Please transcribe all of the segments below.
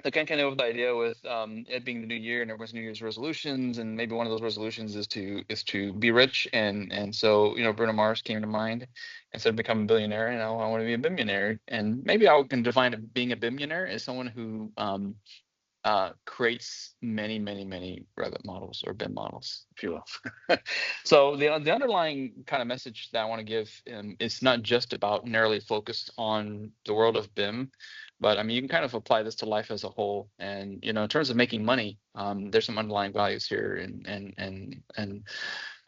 I kind of came up with the idea with it being the new year and everyone's New Year's resolutions, and maybe one of those resolutions is to be rich, and so Bruno Mars came to mind. Instead of becoming a billionaire, I want to be a billionaire, and maybe I can define being a billionaire as someone who creates many, many, many Revit models or BIM models, if you will. So the underlying kind of message that I want to give is not just about narrowly focused on the world of BIM, but I mean you can kind of apply this to life as a whole. And in terms of making money, there's some underlying values here, and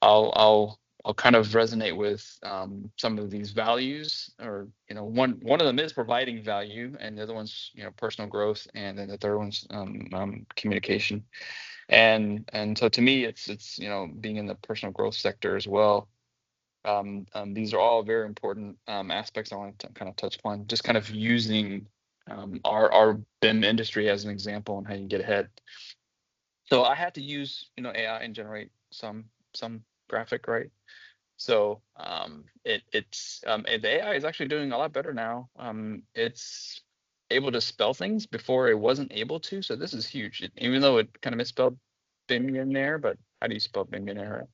I'll kind of resonate with some of these values, or one of them is providing value, and the other one's personal growth, and then the third one's communication. And so to me, it's being in the personal growth sector as well. These are all very important aspects I want to kind of touch upon, just kind of using our BIM industry as an example on how you can get ahead. So I had to use AI and generate some graphic, right? So the AI is actually doing a lot better now. It's able to spell things before it wasn't able to. So this is huge. Even though it kind of misspelled BIMionaire, but how do you spell BIMionaire?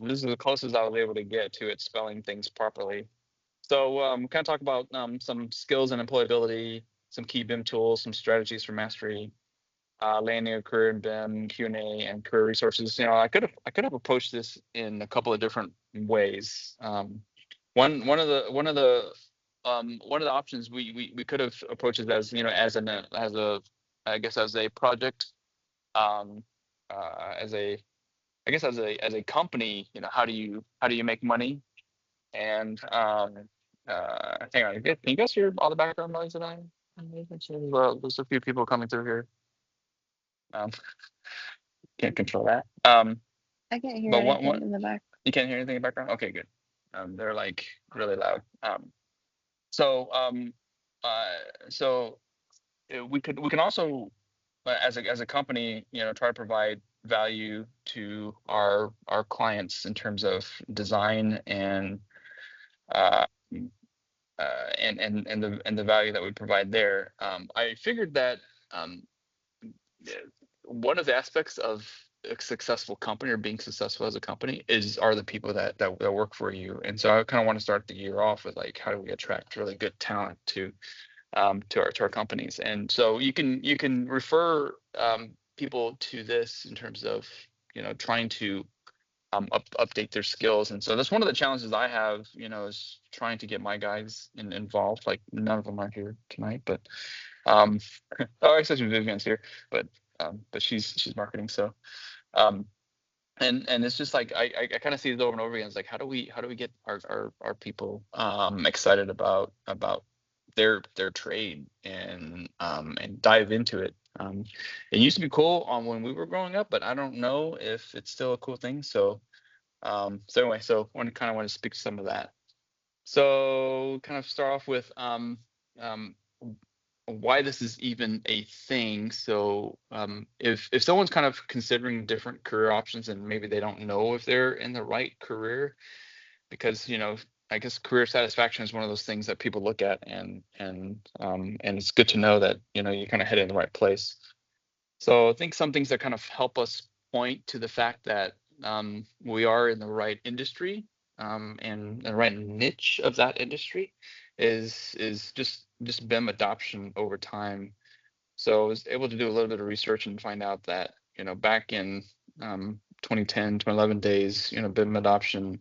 This is the closest I was able to get to it spelling things properly. So kind of talk about some skills and employability, some key BIM tools, some strategies for mastery, landing a career in BIM, Q&A, and career resources. I could have approached this in a couple of different ways. One of the options we could have approached it as as a project, um, as a as a company. How do you make money? And hang on, can you guys hear all the background noise that I'm making? There's a few people coming through here. Um, can't control that. I can't hear But anything in the back. you can't hear anything in the background? Okay, good. They're like really loud. So so we can also, as a company, try to provide value to our clients in terms of design uh, and the value that we provide there. I figured that um, one of the aspects of a successful company, or being successful as a company, are the people that work for you. And so I kind of want to start the year off with, like, how do we attract really good talent to our companies? And so you can refer people to this in terms of trying to update their skills. And so that's one of the challenges I have, is trying to get my guys involved. Like, none of them are here tonight, but um, oh, actually Vivian's here, but she's marketing. So um, and it's just like I kind of see it over and over again. It's like, how do we get our people excited about their trade, and dive into it. It used to be cool when we were growing up, but I don't know if it's still a cool thing. So anyway, so I kind of want to speak to some of that. So kind of start off with um, why this is even a thing. So if someone's kind of considering different career options, and maybe they don't know if they're in the right career, because I guess career satisfaction is one of those things that people look at, and it's good to know that you kind of head in the right place. So I think some things that kind of help us point to the fact that we are in the right industry, and the right niche of that industry is just BIM adoption over time. So I was able to do a little bit of research and find out that back in 2010, 2011 days, BIM adoption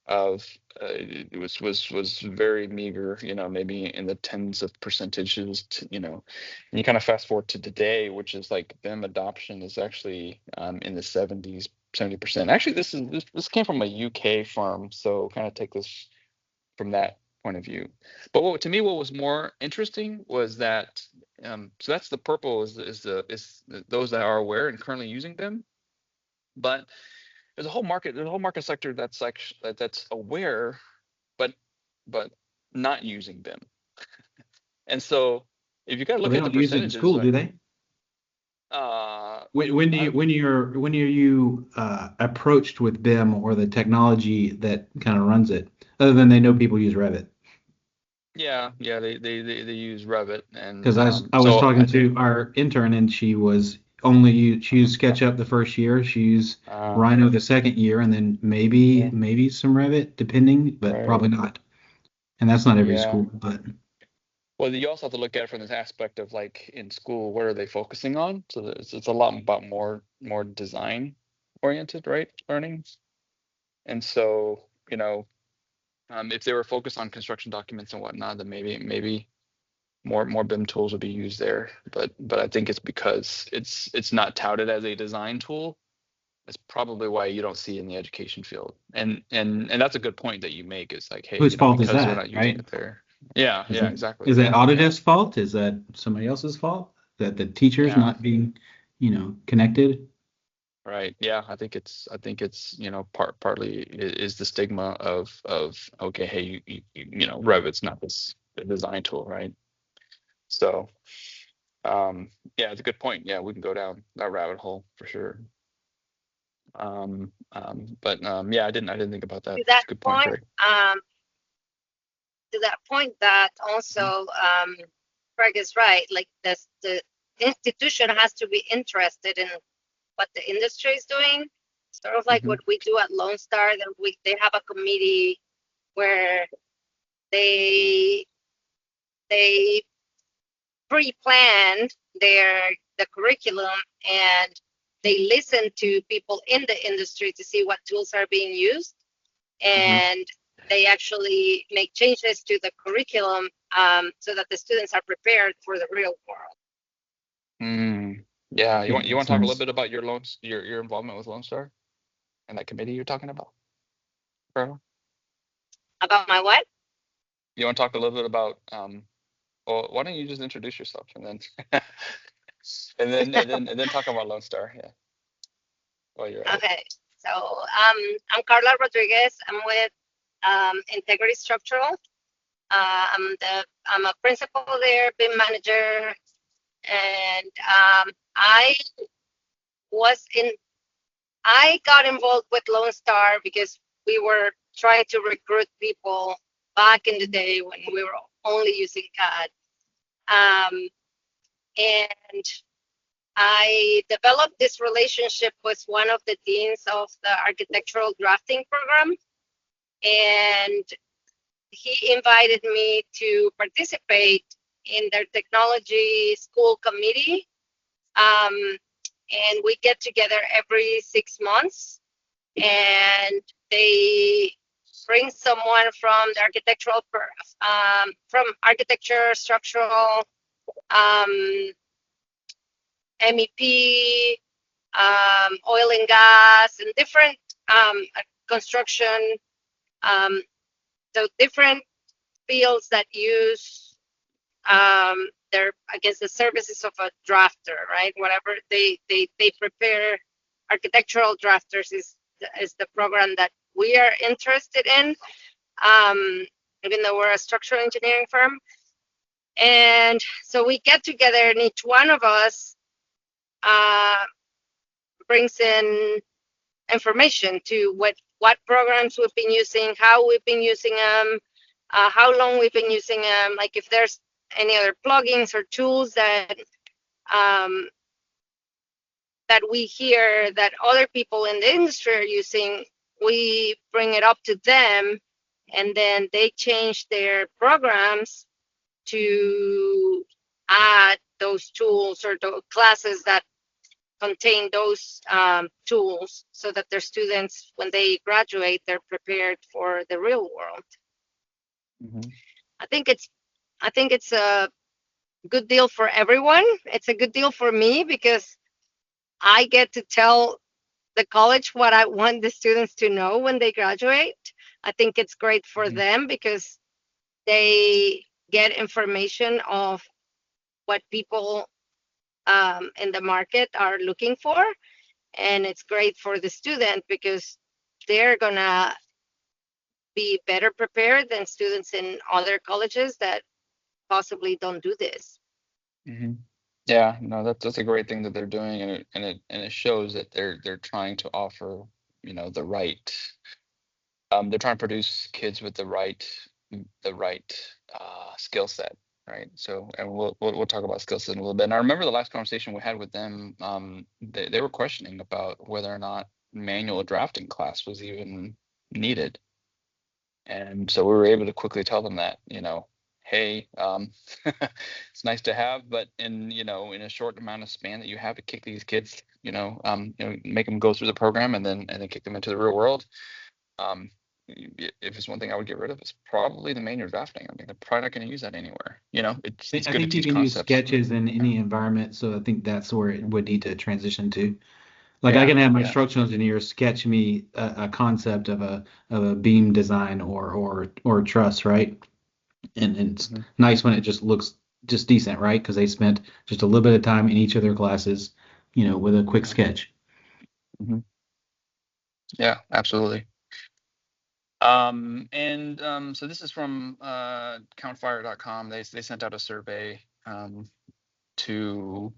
of it was very meager, maybe in the tens of percentages. And you kind of fast forward to today, which is like BIM adoption is actually in the 70%. Actually, this came from a UK firm, so kind of take this from that point of view. But to me, what was more interesting was that so that's the purple is those that are aware and currently using BIM. But there's a whole market sector that's like that's aware, but but not using BIM. And so if you got to Well, look they at the don't use it in percentages, school, like do they? When do you I, when are you approached with BIM or the technology that kind of runs it, other than they know people use Revit? Yeah, they use Revit, and Because I was so talking I think to our intern, and she used SketchUp the first year. She used Rhino the second year, and then yeah, maybe some Revit, depending, but right, probably not. And that's not every yeah. school, but Well, you also have to look at it from this aspect of like in school, what are they focusing on? So it's a lot about more design oriented, right? Learning. And so, if they were focused on construction documents and whatnot, then maybe more BIM tools would be used there. But I think it's because it's not touted as a design tool. That's probably why you don't see it in the education field. And that's a good point that you make. Is like, hey, whose fault is because we're that, not using right? it there. Yeah, Is yeah, it exactly. is that Yeah, Autodesk's fault? Is that somebody else's fault? That the teachers yeah. not being, connected? Right. Yeah, I think it's partly is the stigma of okay, hey, Revit's not this design tool, right? So yeah, it's a good point. Yeah, we can go down that rabbit hole for sure. But yeah, I didn't think about that. To It's that a good point, point, Craig. that Mhm. also Craig is right. Like the institution has to be interested in what the industry is doing. Sort of like Mhm. what we do at Lone Star. That they have a committee where they they pre-planned the curriculum, and they listen to people in the industry to see what tools are being used, Mhm. and they actually make changes to the curriculum so that the students are prepared for the real world. Yeah, you Yeah, want makes to talk a little sense. bit about your involvement with Lone Star and that committee you're talking about, Carla? About my what? You want to talk a little bit about well, why don't you just introduce yourself and then and then talk about Lone Star, yeah, while you're at it. Okay, so I'm Carla Rodriguez. I'm with Integrity Structural. I'm a principal there, BIM manager, and I was in. I got involved with Lone Star because we were trying to recruit people back in the day when we were only using CAD. And I developed this relationship with one of the deans of the architectural drafting program, and he invited me to participate in their technology school committee. And we get together every 6 months, and they bring someone from the from architecture, structural, MEP, oil and gas, and different construction, so different fields that use I guess the services of a drafter, right? Whatever they prepare. Architectural drafters is the program that we are interested in, even though we're a structural engineering firm. And so we get together, and each one of us brings in information to what programs we've been using, how we've been using them, how long we've been using them, like if there's any other plugins or tools that that we hear that other people in the industry are using, we bring it up to them, and then they change their programs to add those tools or the classes that contain those tools, so that their students, when they graduate, they're prepared for the real world. Mhm. I think it's a good deal for everyone. It's a good deal for me because I get to tell the college what I want the students to know when they graduate. I think it's great for Mhm. them because they get information of what people in the market are looking for, and it's great for the student because they're gonna be better prepared than students in other colleges that possibly don't do this. Mhm. Yeah, no, that's a great thing that they're doing, and it shows that they're trying to offer, the right. They're trying to produce kids with the right skill set, right? So, and we'll talk about skill set in a little bit. And I remember the last conversation we had with them. They were questioning about whether or not manual drafting class was even needed, and so we were able to quickly tell them that, hey, it's nice to have, but in a short amount of span that you have to kick these kids, make them go through the program and then kick them into the real world. If it's one thing I would get rid of, it's probably the manual drafting. I mean, they're probably not going to use that anywhere. It's I good to think you teach can use concepts. sketches in any environment, so I think that's where it would need to transition to. Like I Yeah, can have my yeah. structural engineer sketch me a concept of a beam design or truss, right? And it's Mhm. nice when it just looks just decent, right? Because they spent just a little bit of time in each of their classes, with a quick sketch. Mhm. Yeah, absolutely. So this is from countfire.com. They sent out a survey to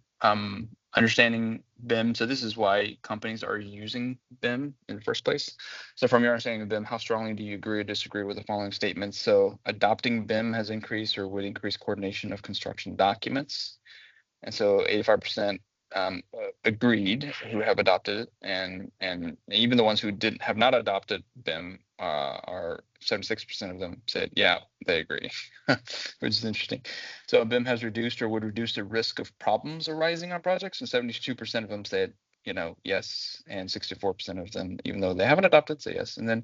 understanding BIM. So this is why companies are using BIM in the first place. So from your understanding of BIM, how strongly do you agree or disagree with the following statements? So adopting BIM has increased or would increase coordination of construction documents. And so 85% agreed who have adopted it, and even the ones who have not adopted BIM are 76% of them said yeah, they agree, which is interesting. So BIM has reduced or would reduce the risk of problems arising on projects, and 72% of them said yes, and 64% of them, even though they haven't adopted, say yes. And then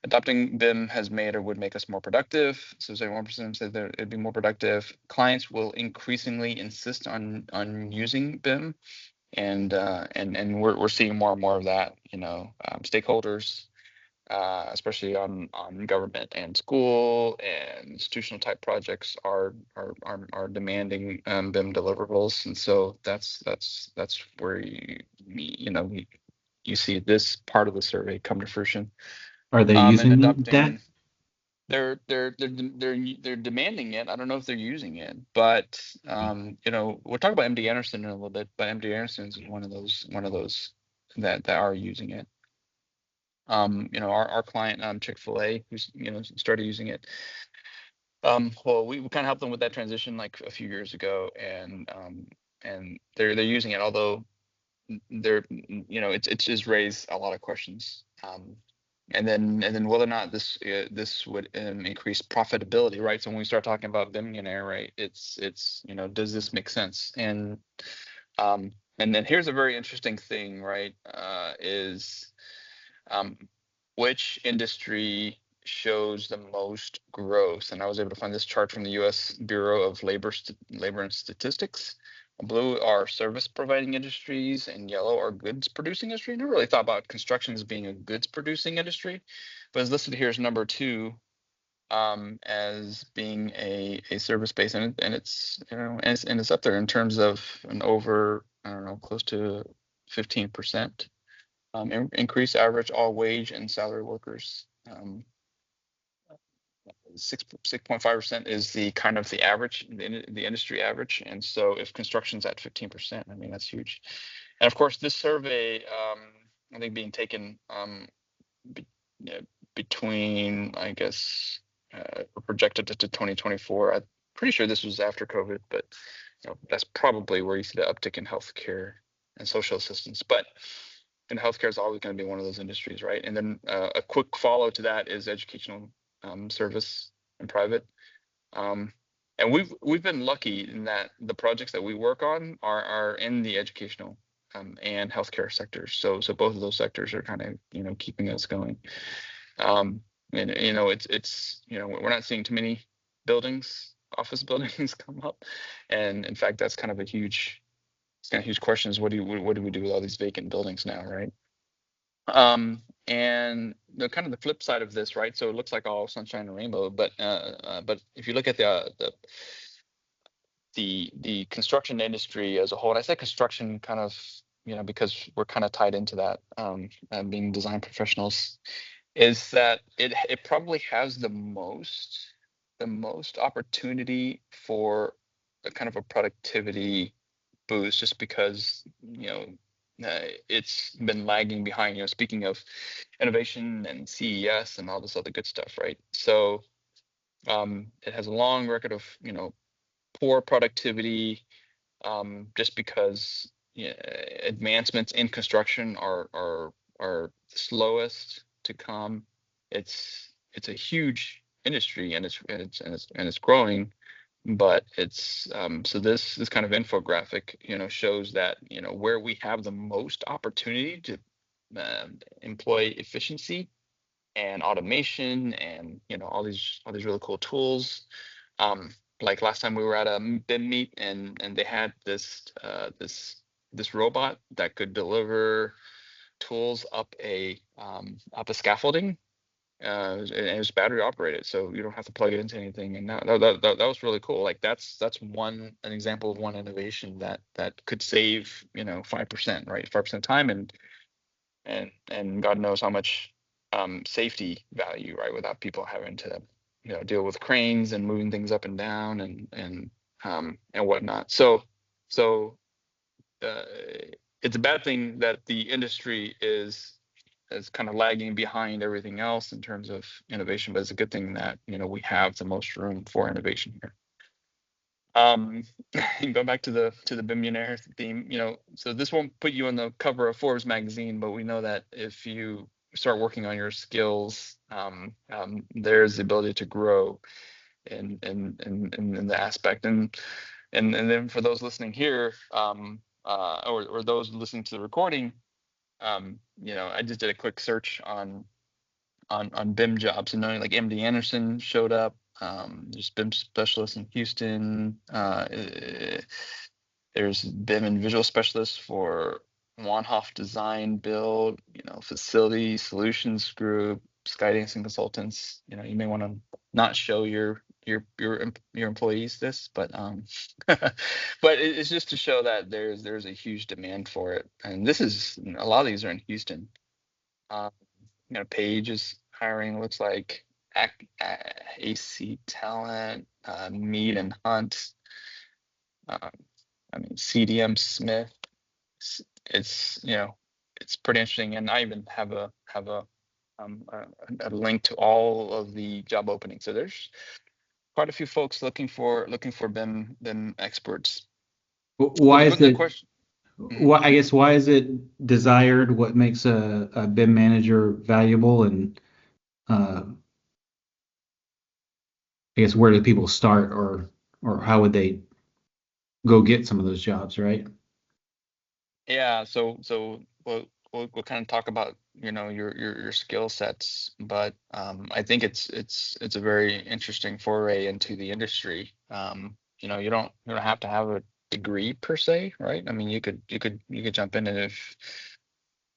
adopting BIM has made or would make us more productive. So 71% said that it'd be more productive. Clients will increasingly insist on using BIM, and we're seeing more and more of that. Stakeholders, especially on government and school and institutional type projects, are demanding BIM deliverables, and so that's where you see this part of the survey come to fruition. Are they And using that? adopting, they're demanding it. I don't know if they're using it, but we'll talk about MD Anderson in a little bit. But MD Anderson is one of those that are using it. Our client, Chick-fil-A, who's started using it. Well, we kind of helped them with that transition like a few years ago, and they're using it, although it's just raised a lot of questions. And then whether or not this would increase profitability, right? So when we start talking about BIMionaire, right, it's does this make sense? And then here's a very interesting thing, right? Is which industry shows the most growth? And I was able to find this chart from the U.S. Bureau of Labor and Statistics. Blue are service providing industries, and yellow are goods producing industry. I never really thought about construction as being a goods producing industry, but it's listed here as number 2, as being a service base, and it's and it's up there in terms of an over, I don't know, close to 15% increase average all wage and salary workers. 6.5% is the kind of the average, the industry average. And so if construction's at 15%, I mean, that's huge. And of course, this survey, I think being taken between, I guess, projected to 2024. I'm pretty sure this was after COVID, but that's probably where you see the uptick in healthcare and social assistance. But healthcare is always going to be one of those industries, right? And then a quick follow to that is educational service and private. And we've been lucky in that the projects that we work on are in the educational and healthcare sectors. So both of those sectors are kind of keeping us going. And it's we're not seeing too many office buildings come up, and in fact that's kind of a huge question is what do we do with all these vacant buildings now, right? And the kind of the flip side of this, right? So it looks like all sunshine and rainbow, but if you look at the construction industry as a whole, and I say construction kind of because we're kind of tied into that, being design professionals, is that it probably has the most opportunity for a kind of a productivity boost, just because it's been lagging behind. Speaking of innovation and CES and all this other good stuff, right? So It has a long record of poor productivity, just because advancements in construction are slowest to come. It's a huge industry, and it's growing, but it's so this kind of infographic shows that where we have the most opportunity to employ efficiency and automation, and all these really cool tools. Like last time we were at a BIM meet, and they had this robot that could deliver tools up a scaffolding. And it was battery operated, so you don't have to plug it into anything. And that was really cool. Like that's an example of one innovation that could save 5%, right? 5% time, and God knows how much safety value, right? Without people having to deal with cranes and moving things up and down and whatnot. So uh, it's a bad thing that the industry is kind of lagging behind everything else in terms of innovation, but it's a good thing that we have the most room for innovation here. Go back to the BIMionaire theme. So this won't put you on the cover of Forbes magazine, but we know that if you start working on your skills, there's the ability to grow in the aspect. And then for those listening here, or those listening to the recording, I just did a quick search on BIM jobs, and knowing like MD Anderson showed up. There's BIM specialists in Houston. There's BIM and visual specialists for Wanhoff Design Build, Facility Solutions Group, Skydancing Consultants. You may want to not show your employees this, but but it's just to show that there's a huge demand for it, and this is a lot of these are in Houston. Page is hiring, looks like AC Talent, Mead and Hunt. CDM Smith. It's it's pretty interesting, and I even have a link to all of the job openings. So there's quite a few folks looking for BIM experts. Why is it? Question? I guess why is it desired? What makes a BIM manager valuable? And I guess where do people start, or how would they go get some of those jobs, right? Yeah, so we'll kind of talk about your skill sets, but I think it's a very interesting foray into the industry. You don't have to have a degree per se, right? I mean, you could jump in, and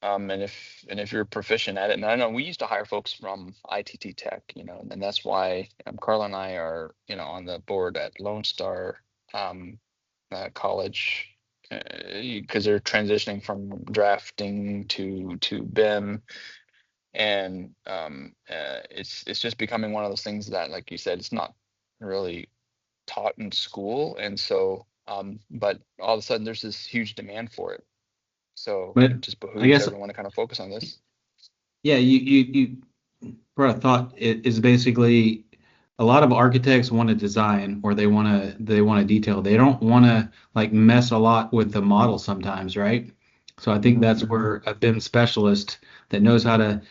if you're proficient at it. And I know we used to hire folks from ITT Tech, and that's why Carla and I are on the board at Lone Star College, because they're transitioning from drafting to BIM, and it's just becoming one of those things that, like you said, it's not really taught in school, and so but all of a sudden there's this huge demand for it. So But it just I behooves guess, everyone to kind of focus on this. yeah, you brought a thought. It is basically a lot of architects want to design, or they want to detail. They don't want to like mess a lot with the model sometimes, right? So I think that's where a BIM specialist that knows how to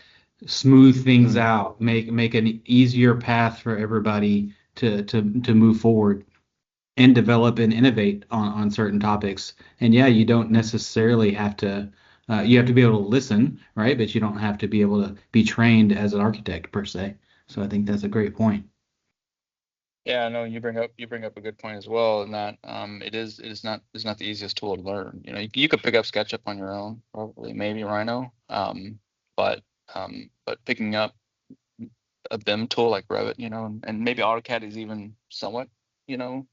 smooth things out, make an easier path for everybody to move forward and develop and innovate on certain topics. And yeah, you don't necessarily have to. You have to be able to listen, right? But you don't have to be able to be trained as an architect per se. So I think that's a great point. Yeah, no, you bring up a good point as well, and that it's not the easiest tool to learn. You could pick up SketchUp on your own, probably, maybe Rhino, but picking up a BIM tool like Revit, and maybe AutoCAD is even somewhat, you can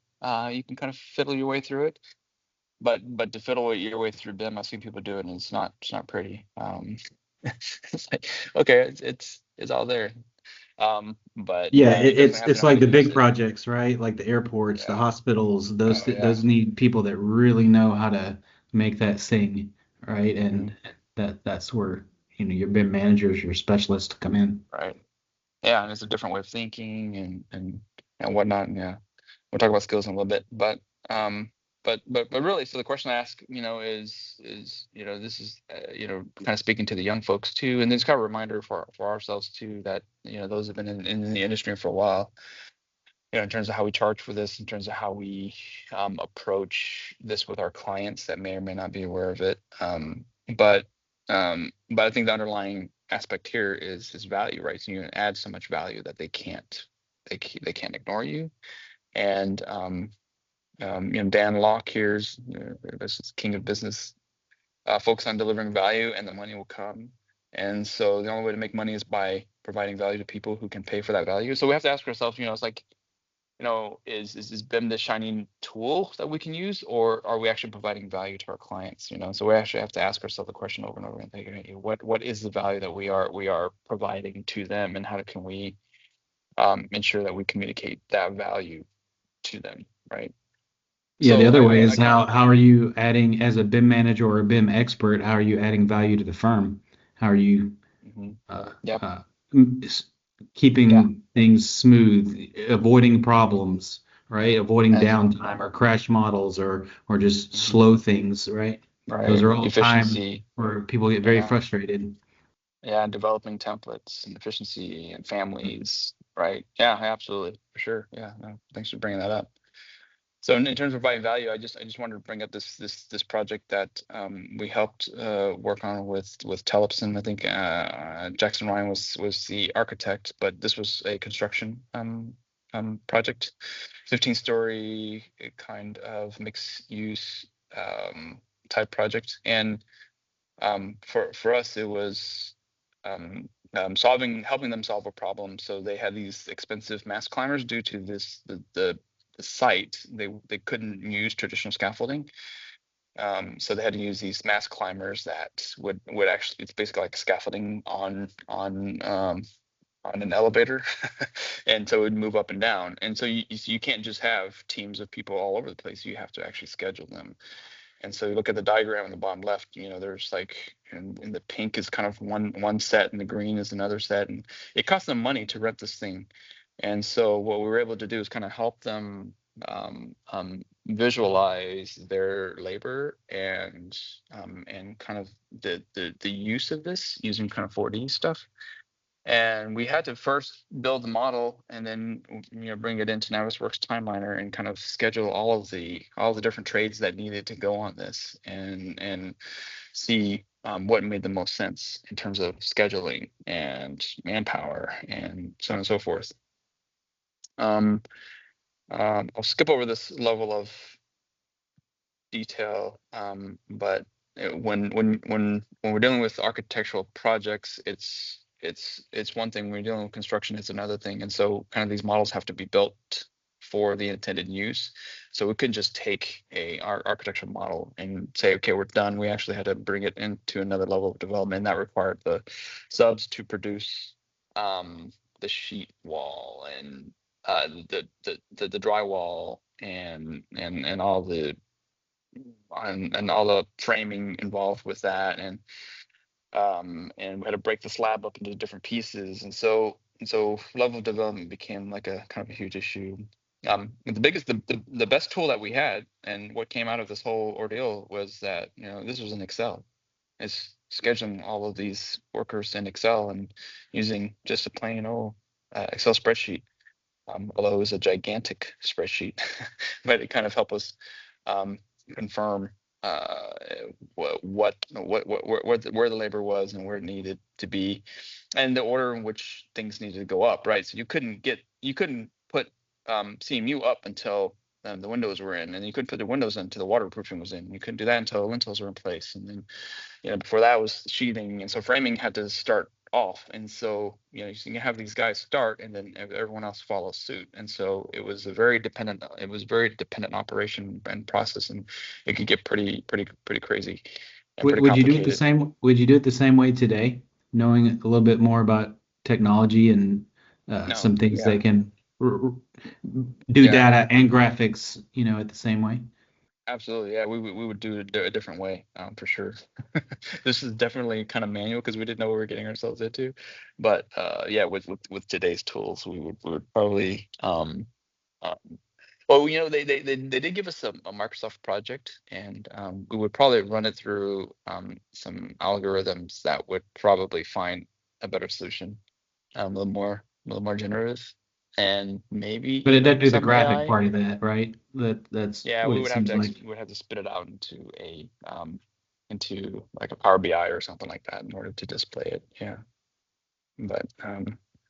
kind of fiddle your way through it. But to fiddle your way through BIM, I've seen people do it, and it's not pretty. It's like, okay, it's all there. But Yeah, you definitely have to it's know how like to the use big it. projects, right? Like the airports, the Yeah. hospitals, those Oh, yeah. those need people that really know how to make that sing, right? And Mhm. that's where your BIM managers, your specialists come in. Right. Yeah, and it's a different way of thinking, and and whatnot. And yeah, we'll talk about skills in a little bit, but really, so the question I ask, is this is kind of speaking to the young folks too, and it's kind of a reminder for ourselves too that those have been in the industry for a while. In terms of how we charge for this, in terms of how we approach this with our clients that may or may not be aware of it. But I think the underlying aspect here is value, right? So you add so much value that they can't ignore you. And Dan Locke here's this is king of business. Focus on delivering value, and the money will come. And so the only way to make money is by providing value to people who can pay for that value. So we have to ask ourselves, it's like, is BIM the shining tool that we can use, or are we actually providing value to our clients? So we actually have to ask ourselves the question over and over and think, what is the value that we are providing to them, and how can we ensure that we communicate that value to them, right? Yeah, the So other way is how are you adding, as a BIM manager or a BIM expert, how are you adding value to the firm? How are you Yep. keeping things smooth, avoiding problems, right? Avoiding downtime or crash models or just slow things, right? Right. Those are all efficiency time where people get very frustrated. Yeah, developing templates and efficiency and families, right? Yeah, absolutely, for sure. Yeah, no, thanks for bringing that up. So in terms of providing value, I just wanted to bring up this project that we helped work on with Telepson. I think Jackson Ryan was the architect, but this was a construction project, 15-story kind of mixed use type project. And for us, it was helping them solve a problem. So they had these expensive mast climbers due to the site. They couldn't use traditional scaffolding, so they had to use these mast climbers that would actually, it's basically like scaffolding on an elevator, and so it would move up and down. And so you can't just have teams of people all over the place. You have to actually schedule them. And so you look at the diagram on the bottom left, there's like, and the pink is kind of one set, and the green is another set, and it costs them money to rent this thing. And so what we were able to do is kind of help them visualize their labor and kind of the use of this using kind of 4D stuff. And we had to first build the model, and then bring it into Navisworks Timeliner and kind of schedule all the different trades that needed to go on this, and see what made the most sense in terms of scheduling and manpower and so on and so forth. I'll skip over this level of detail, but when we're dealing with architectural projects, it's one thing. When we're dealing with construction, it's another thing. And so kind of these models have to be built for the intended use. So we couldn't just take our architectural model and say, okay, we're done. We actually had to bring it into another level of development, and that required the subs to produce the sheet wall and the drywall and all the all the framing involved with that, and we had to break the slab up into different pieces, and so level of development became like a kind of a huge issue. The best tool that we had, and what came out of this whole ordeal, was that this was in Excel. It's scheduling all of these workers in Excel and using just a plain old Excel spreadsheet. Although it was a gigantic spreadsheet, but it kind of helped us confirm where the labor was and where it needed to be, and the order in which things needed to go up. Right, so you couldn't put CMU up until the windows were in, and you couldn't put the windows in until the waterproofing was in. You couldn't do that until the lintels were in place, and then before that was sheathing, and so framing had to start off. And so you can have these guys start, and then everyone else follows suit. And so it was a very dependent operation and process, and it could get pretty crazy and pretty Would you do it the same way today, knowing a little bit more about technology and some things that can do data and graphics at the same way? Absolutely, yeah. We would do it a different way, for sure. This is definitely kind of manual because we didn't know what we were getting ourselves into. But yeah, with today's tools, we would probably Well, they did give us a Microsoft project, and we would probably run it through some algorithms that would probably find a better solution, a little more generative, and maybe But it doesn't even do the some graphic AI. part of that, right? That's Yeah, what we it would have seems to like. we would have to spit it out into like a Power BI or something like that in order to display it. Yeah, but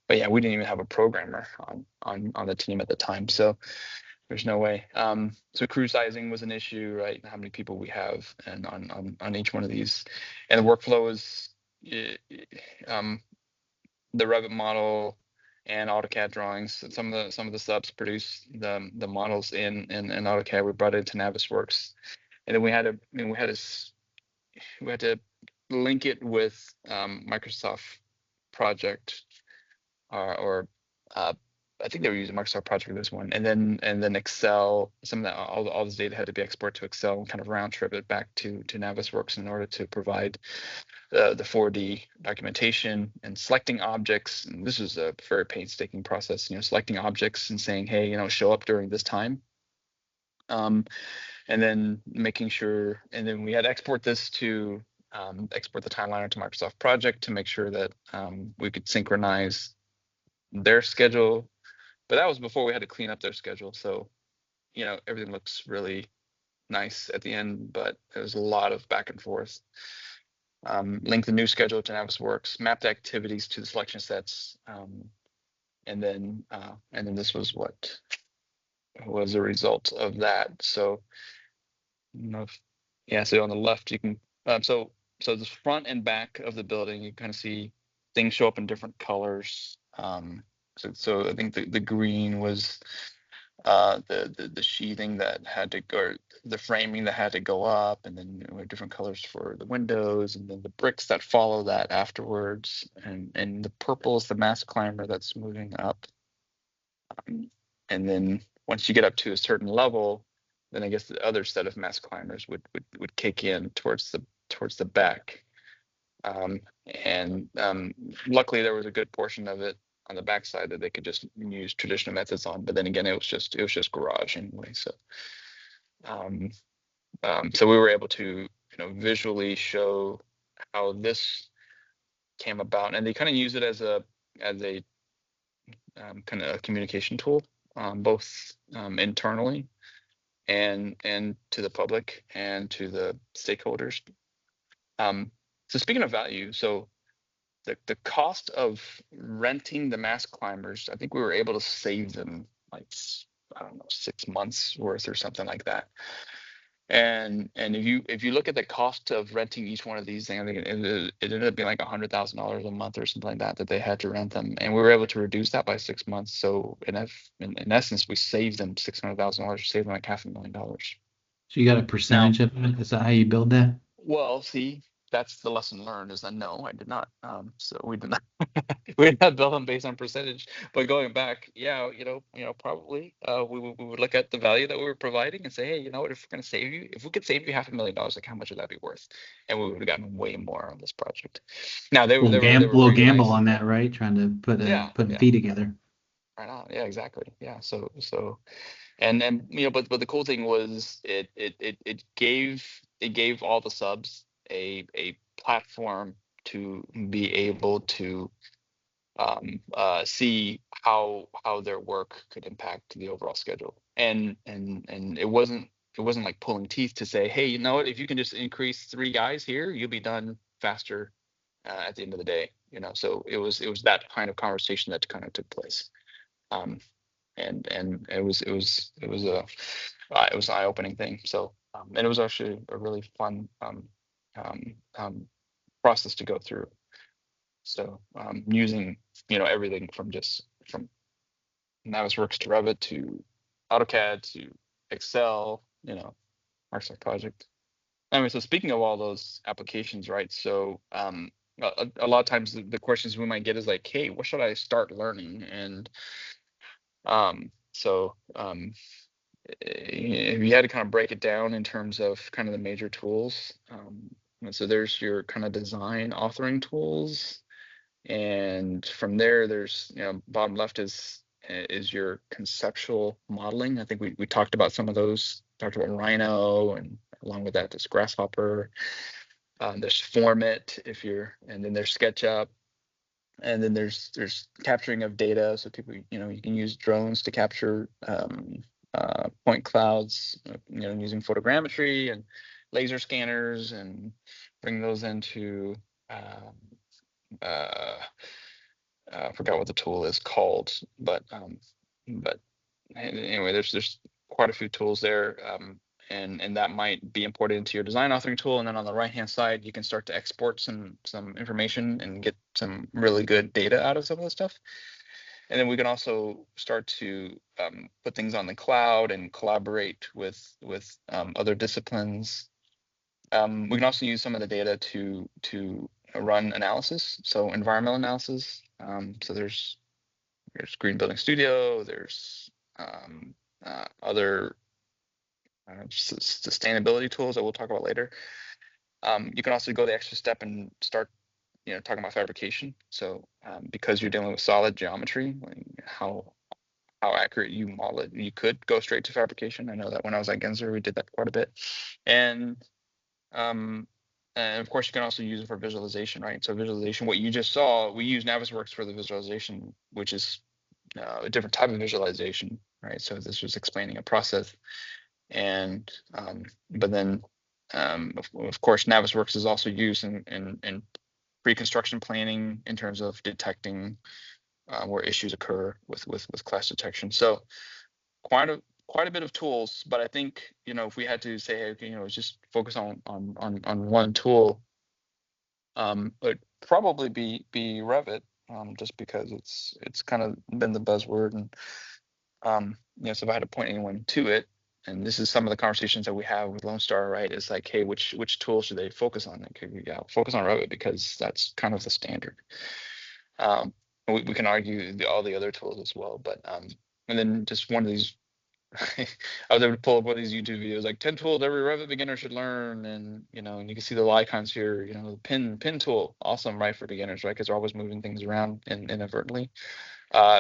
yeah, we didn't even have a programmer on the team at the time, so there's no way. So crew sizing was an issue, right? How many people we have, and on each one of these, and the workflow is um, the Revit model and AutoCAD drawings. And some of the subs produce the models in AutoCAD. We brought it into Navisworks, and then we had to link it with Microsoft Project or I think they were using Microsoft Project for this one, and then Excel. Some of that all this data had to be exported to Excel and kind of round trip it back to Navisworks in order to provide the 4D documentation and selecting objects. And this was a very painstaking process, selecting objects and saying, hey, show up during this time. And then making sure, and then we had to export this to export the timeliner to Microsoft Project to make sure that we could synchronize their schedule. But that was before we had to clean up their schedule. So, everything looks really nice at the end, but there was a lot of back and forth. Link the new schedule to Navisworks, map the activities to the selection sets, and then this was what was a result of that. So, yeah. So on the left, you can so the front and back of the building, you kind of see things show up in different colors. So I think the green was the sheathing that had to go, or the framing that had to go up, and then we have different colors for the windows, and then the bricks that follow that afterwards, and the purple is the mass climber that's moving up. And then once you get up to a certain level, then I guess the other set of mass climbers would kick in towards the back. And luckily there was a good portion of it on the backside that they could just use traditional methods on. But then again, it was just garage anyway. So so we were able to visually show how this came about, and they kind of use it as a kind of a communication tool, both internally and to the public and to the stakeholders. So speaking of value, so the cost of renting the mass climbers, I think we were able to save them like, I don't know, 6 months worth or something like that. And if you look at the cost of renting each one of these things, I think it ended up being like $100,000 a month or something like that they had to rent them, and we were able to reduce that by 6 months. So in essence, we saved them $600,000, saved them like $500,000. So you got a percentage of it? Is that how you build that? Well, see, that's the lesson learned, is that no, I did not. So we did not we did not build them based on percentage. But going back, yeah, probably we would look at the value that we were providing and say, hey, you know what, if we're gonna save you, if we could save you $500,000, like how much would that be worth? And we would have gotten way more on this project. Now they were Little very gamble nice. on that, right? Trying to put a fee together. Right on. Yeah, exactly. Yeah. So and but the cool thing was it gave all the subs a platform to be able to see how their work could impact the overall schedule, and it wasn't like pulling teeth to say, hey, you know what, if you can just increase 3 guys here, you'll be done faster at the end of the day. So it was that kind of conversation that kind of took place. And it was a it was an eye-opening thing. So and it was actually a really fun process to go through. So using everything from Navisworks to Revit to AutoCAD to Excel, Microsoft Project. Anyway, so speaking of all those applications, right? So a lot of times the questions we might get is like, hey, what should I start learning? And so if you had to kind of break it down in terms of kind of the major tools, so there's your kind of design authoring tools, and from there there's bottom left is is your conceptual modeling. I think we talked about some of those. Talked about Rhino, and along with that, there's Grasshopper. There's Formit and then there's SketchUp, and then there's capturing of data. So people, you can use drones to capture point clouds, using photogrammetry and laser scanners, and bring those into I forgot what the tool is called, but anyway, there's quite a few tools there, and that might be imported into your design authoring tool. And then on the right hand side, you can start to export some information and get some really good data out of some of the stuff. And then we can also start to put things on the cloud and collaborate with other disciplines. We can also use some of the data to run analysis, so environmental analysis. So there's Green Building Studio, there's other sustainability tools that we'll talk about later. You can also go the extra step and start talking about fabrication. So because you're dealing with solid geometry, like how accurate you model it, you could go straight to fabrication. I know that when I was at Gensler, we did that quite a bit. And of course, you can also use it for visualization, right? So visualization, what you just saw, we use Navisworks for the visualization, which is a different type of visualization, right? So this was explaining a process, and but then of course, Navisworks is also used in pre-construction planning in terms of detecting where issues occur with clash detection. So quite a bit of tools, but I think if we had to say, okay, just focus on one tool, it'd probably be Revit, just because it's kind of been the buzzword, and so if I had to point anyone to it, and this is some of the conversations that we have with Lone Star, right? Is like, hey, which tool should they focus on? Okay, focus on Revit because that's kind of the standard. We can argue all the other tools as well, but and then just one of these, I was able to pull up one of these YouTube videos, like 10 tools every Revit beginner should learn, and and you can see the icons here. The pin tool, awesome, right, for beginners, right? Because they're always moving things around inadvertently.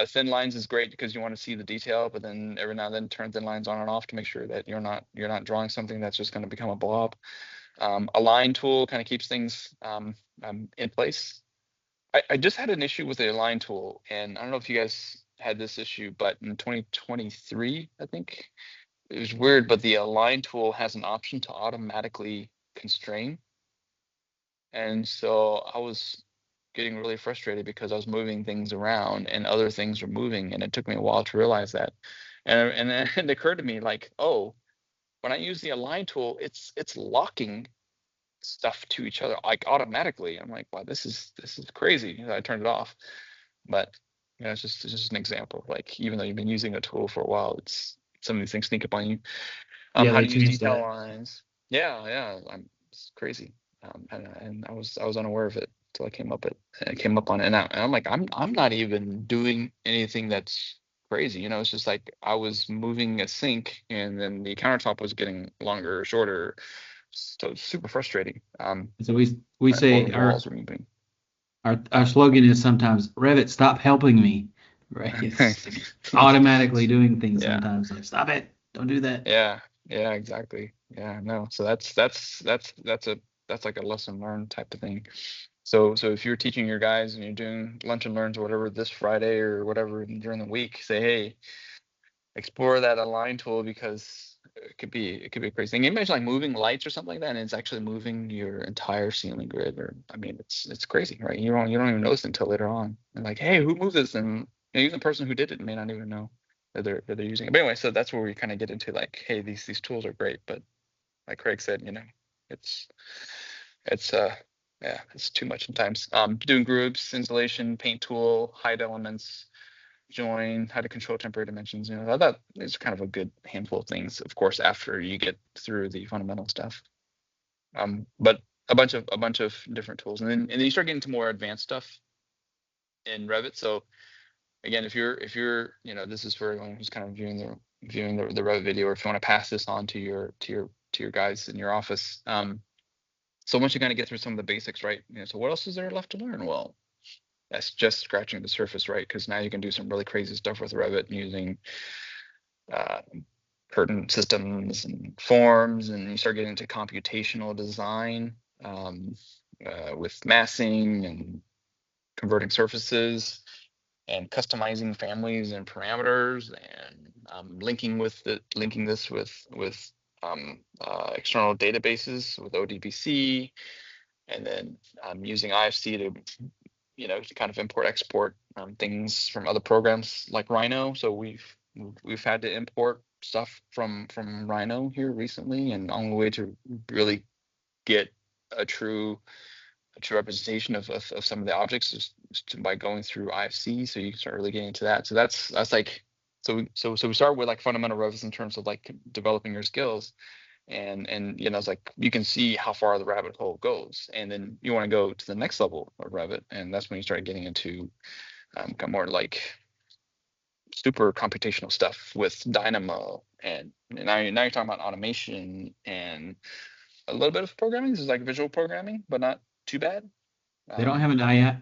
Thin lines is great because you want to see the detail, but then every now and then turn thin lines on and off to make sure that you're not drawing something that's just going to become a blob. Align tool kind of keeps things in place. I just had an issue with the Align tool, and I don't know if you guys had this issue, but in 2023, I think it was weird, but the Align tool has an option to automatically constrain, and so I was getting really frustrated because I was moving things around and other things were moving, and it took me a while to realize that. And then it occurred to me, like, oh, when I use the Align tool, it's locking stuff to each other like automatically. I'm like, wow, this is crazy. I turned it off, but it's just an example. Like, even though you've been using a tool for a while, it's some of these things sneak up on you. Yeah, How they to use changed detail that. lines. Yeah, it's crazy. And I was unaware of it until I came up on it, and I'm like, I'm not even doing anything that's crazy. It's just like I was moving a sink, and then the countertop was getting longer or shorter. So it's super frustrating. So we Or say the walls are moving. our slogan is sometimes Revit, stop helping me, right? It's automatically doing things Yeah. sometimes. Like, stop it, don't do that. Yeah, exactly. Yeah, no. So that's like a lesson learned type of thing. So if you're teaching your guys and you're doing lunch and learns or whatever this Friday or whatever during the week, say, hey, explore that Align tool, because it could be a crazy thing. Imagine like moving lights or something like that, and it's actually moving your entire ceiling grid. Or I mean, it's crazy, right? You don't even notice until later on. And like, hey, who moved this? And even the person who did it may not even know that they're using it. But anyway, so that's where we kind of get into like, hey, these tools are great, but like Craig said, it's yeah, it's too much sometimes. Doing groups, installation, paint tool, hide elements, join, how to control temporary dimensions. That is kind of a good handful of things, of course, after you get through the fundamental stuff. But a bunch of different tools, and then you start getting to more advanced stuff in Revit. So again, if you're this is for anyone who's kind of viewing the Revit video, or if you want to pass this on to your guys in your office. So once you kind of get through some of the basics, right? So what else is there left to learn? Well, that's just scratching the surface, right? Because now you can do some really crazy stuff with Revit using uh, curtain systems and forms, and you start getting into computational design with massing and converting surfaces and customizing families and parameters, and linking this with external databases with ODBC, and then using IFC to to kind of import export things from other programs like Rhino. So we've had to import stuff from Rhino here recently, and on the way to really get a true representation of some of the objects just by going through IFC. So you can start really getting into that. So that's like so we start with like fundamental Revit in terms of like developing your skills, and it's like you can see how far the rabbit hole goes, and then you want to go to the next level of Revit, and that's when you start getting into kind of more like super computational stuff with Dynamo, and now you're talking about automation and a little bit of programming. This is like visual programming, but not too bad. They don't have an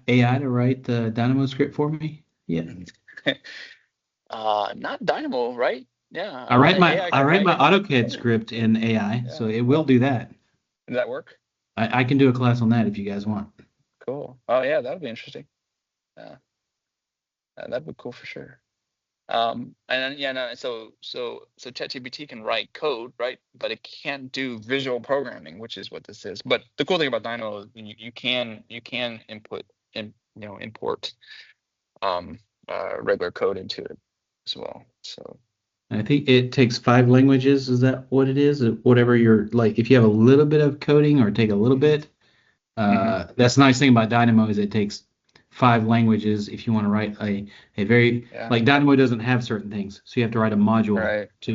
AI to write the Dynamo script for me yet. Not Dynamo, right? Yeah. I write my AI AutoCAD script in AI, Yeah. so it will do that. Does that work? I can do a class on that if you guys want. Cool. Oh yeah, that'd be interesting. Yeah, that'd be cool for sure. And then, no, so ChatGPT can write code, right? But it can't do visual programming, which is what this is. But the cool thing about Dynamo is you can import regular code into it as well. So I think it takes 5 languages. Is that what it is? Whatever you're like, if you have a little bit of coding or take a little bit, that's the nice thing about Dynamo is it takes 5 languages if you want to write a very like Dynamo doesn't have certain things, so you have to write a module to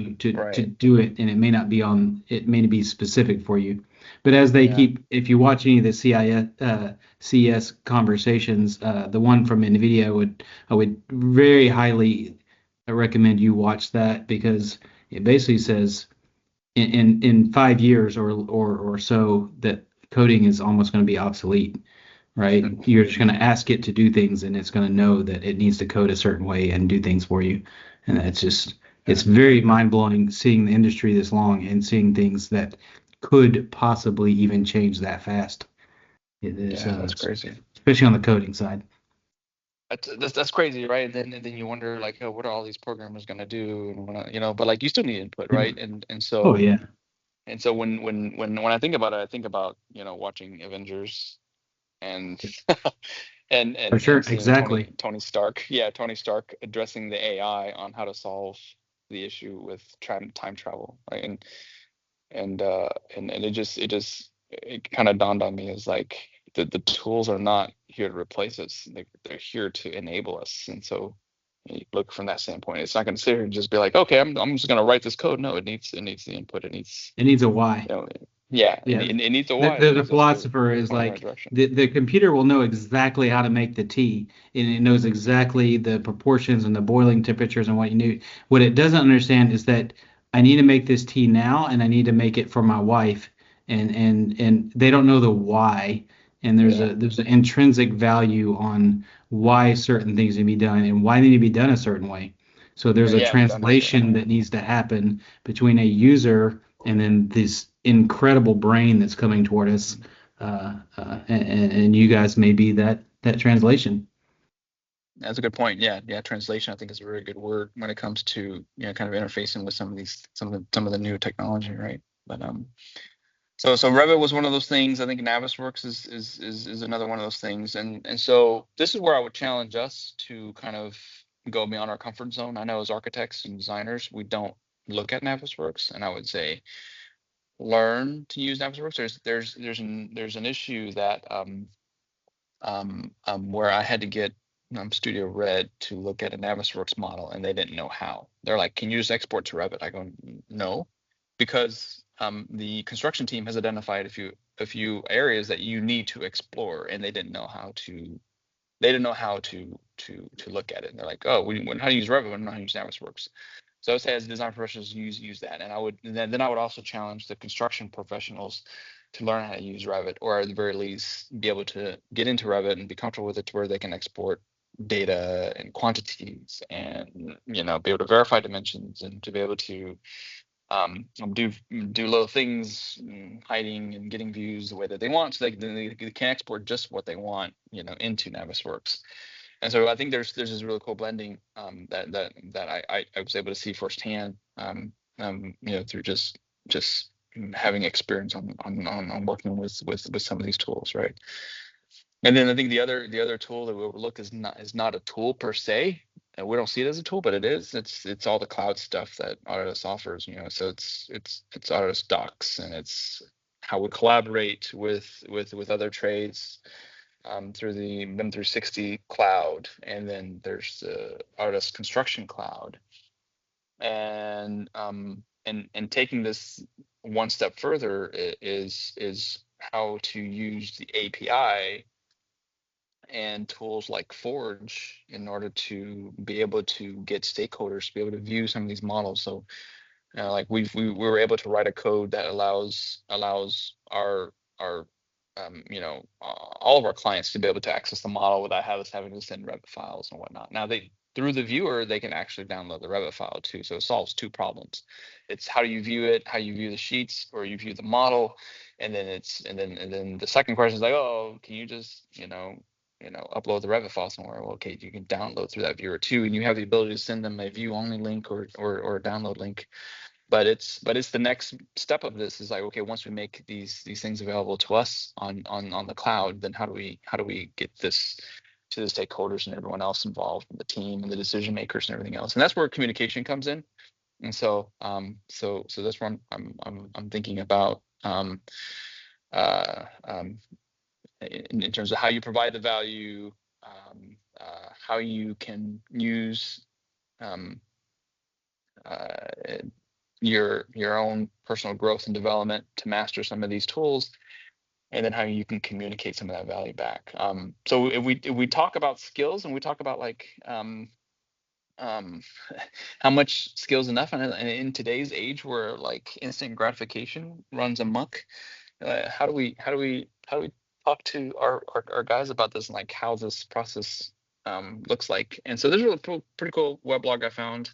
do it, and it may not be specific for you. But as they keep, if you watch any of the CS conversations, the one from NVIDIA, I would very highly recommend you watch that, because it basically says in 5 years or so that coding is almost going to be obsolete, right? You're just going to ask it to do things, and it's going to know that it needs to code a certain way and do things for you. And it's very mind-blowing seeing the industry this long and seeing things that could possibly even change that fast. It is, that's crazy, especially on the coding side. That's crazy, right? And then you wonder like, oh, what are all these programmers going to do? And but like you still need input, right? And so oh yeah. And so when I think about it, I think about watching Avengers and and For sure, and seeing exactly. Tony Stark addressing the AI on how to solve the issue with time travel, right? And it kind of dawned on me as like the tools are not here to replace us; they're here to enable us. And so you look from that standpoint, it's not going to sit here and just be like, okay, I'm just going to write this code. No, it needs the input. It needs a why. It needs a why. The philosopher is like the computer will know exactly how to make the tea, and it knows exactly the proportions and the boiling temperatures and what you need. What it doesn't understand is that I need to make this tea now, and I need to make it for my wife, and they don't know the why. And there's an intrinsic value on why certain things need to be done and why they need to be done a certain way. So there's a translation that needs to happen between a user and then this incredible brain that's coming toward us, and you guys may be that translation. That's a good point. Yeah, translation I think is a very good word when it comes to kind of interfacing with some of the new technology, right? But so Revit was one of those things. I think Navisworks is another one of those things, and so this is where I would challenge us to kind of go beyond our comfort zone. I know as architects and designers we don't look at Navisworks, and I would say learn to use Navisworks. There's an issue that where I had to get Studio Red to look at a Navisworks model, and they didn't know how. They're like, "Can you just export to Revit?" I go, "No," because the construction team has identified a few areas that you need to explore, and they didn't know how to. They didn't know how to look at it. And they're like, "Oh, we know how to use Revit, we don't know how to use Navisworks." So I would say as design professionals use that, and then I would also challenge the construction professionals to learn how to use Revit, or at the very least be able to get into Revit and be comfortable with it to where they can export data and quantities, and be able to verify dimensions, and to be able to do little things, hiding and getting views the way that they want, so they can export just what they want, into Navisworks. And so I think there's this really cool blending that I was able to see firsthand, through just having experience on working with some of these tools, right? And then I think the other tool that we overlook is not a tool per se. And we don't see it as a tool, but it is. It's all the cloud stuff that Autodesk offers. So it's Autodesk Docs, and it's how we collaborate with other trades through the BIM 360 cloud, and then there's the Autodesk Construction Cloud, and taking this one step further is how to use the API and tools like Forge in order to be able to get stakeholders to be able to view some of these models. So, like we were able to write a code that allows our all of our clients to be able to access the model without us having to send Revit files and whatnot. Now through the viewer, they can actually download the Revit file too. So it solves two problems. It's how do you view it, how you view the sheets, or you view the model, and then the second question is like, oh, can you just upload the Revit file somewhere? Well, okay, you can download through that viewer too, and you have the ability to send them a view only link or a download link. But it's the next step of this is like, okay, once we make these things available to us on the cloud, then how do we get this to the stakeholders and everyone else involved, the team and the decision makers and everything else? And that's where communication comes in. And so so that's where I'm thinking about in terms of how you provide the value, how you can use your own personal growth and development to master some of these tools, and then how you can communicate some of that value back. So if we talk about skills, and we talk about like how much skills enough, and in today's age where like instant gratification runs amok, how do we talk to our guys about this, and like how this process looks like? And so there's a pretty cool weblog I found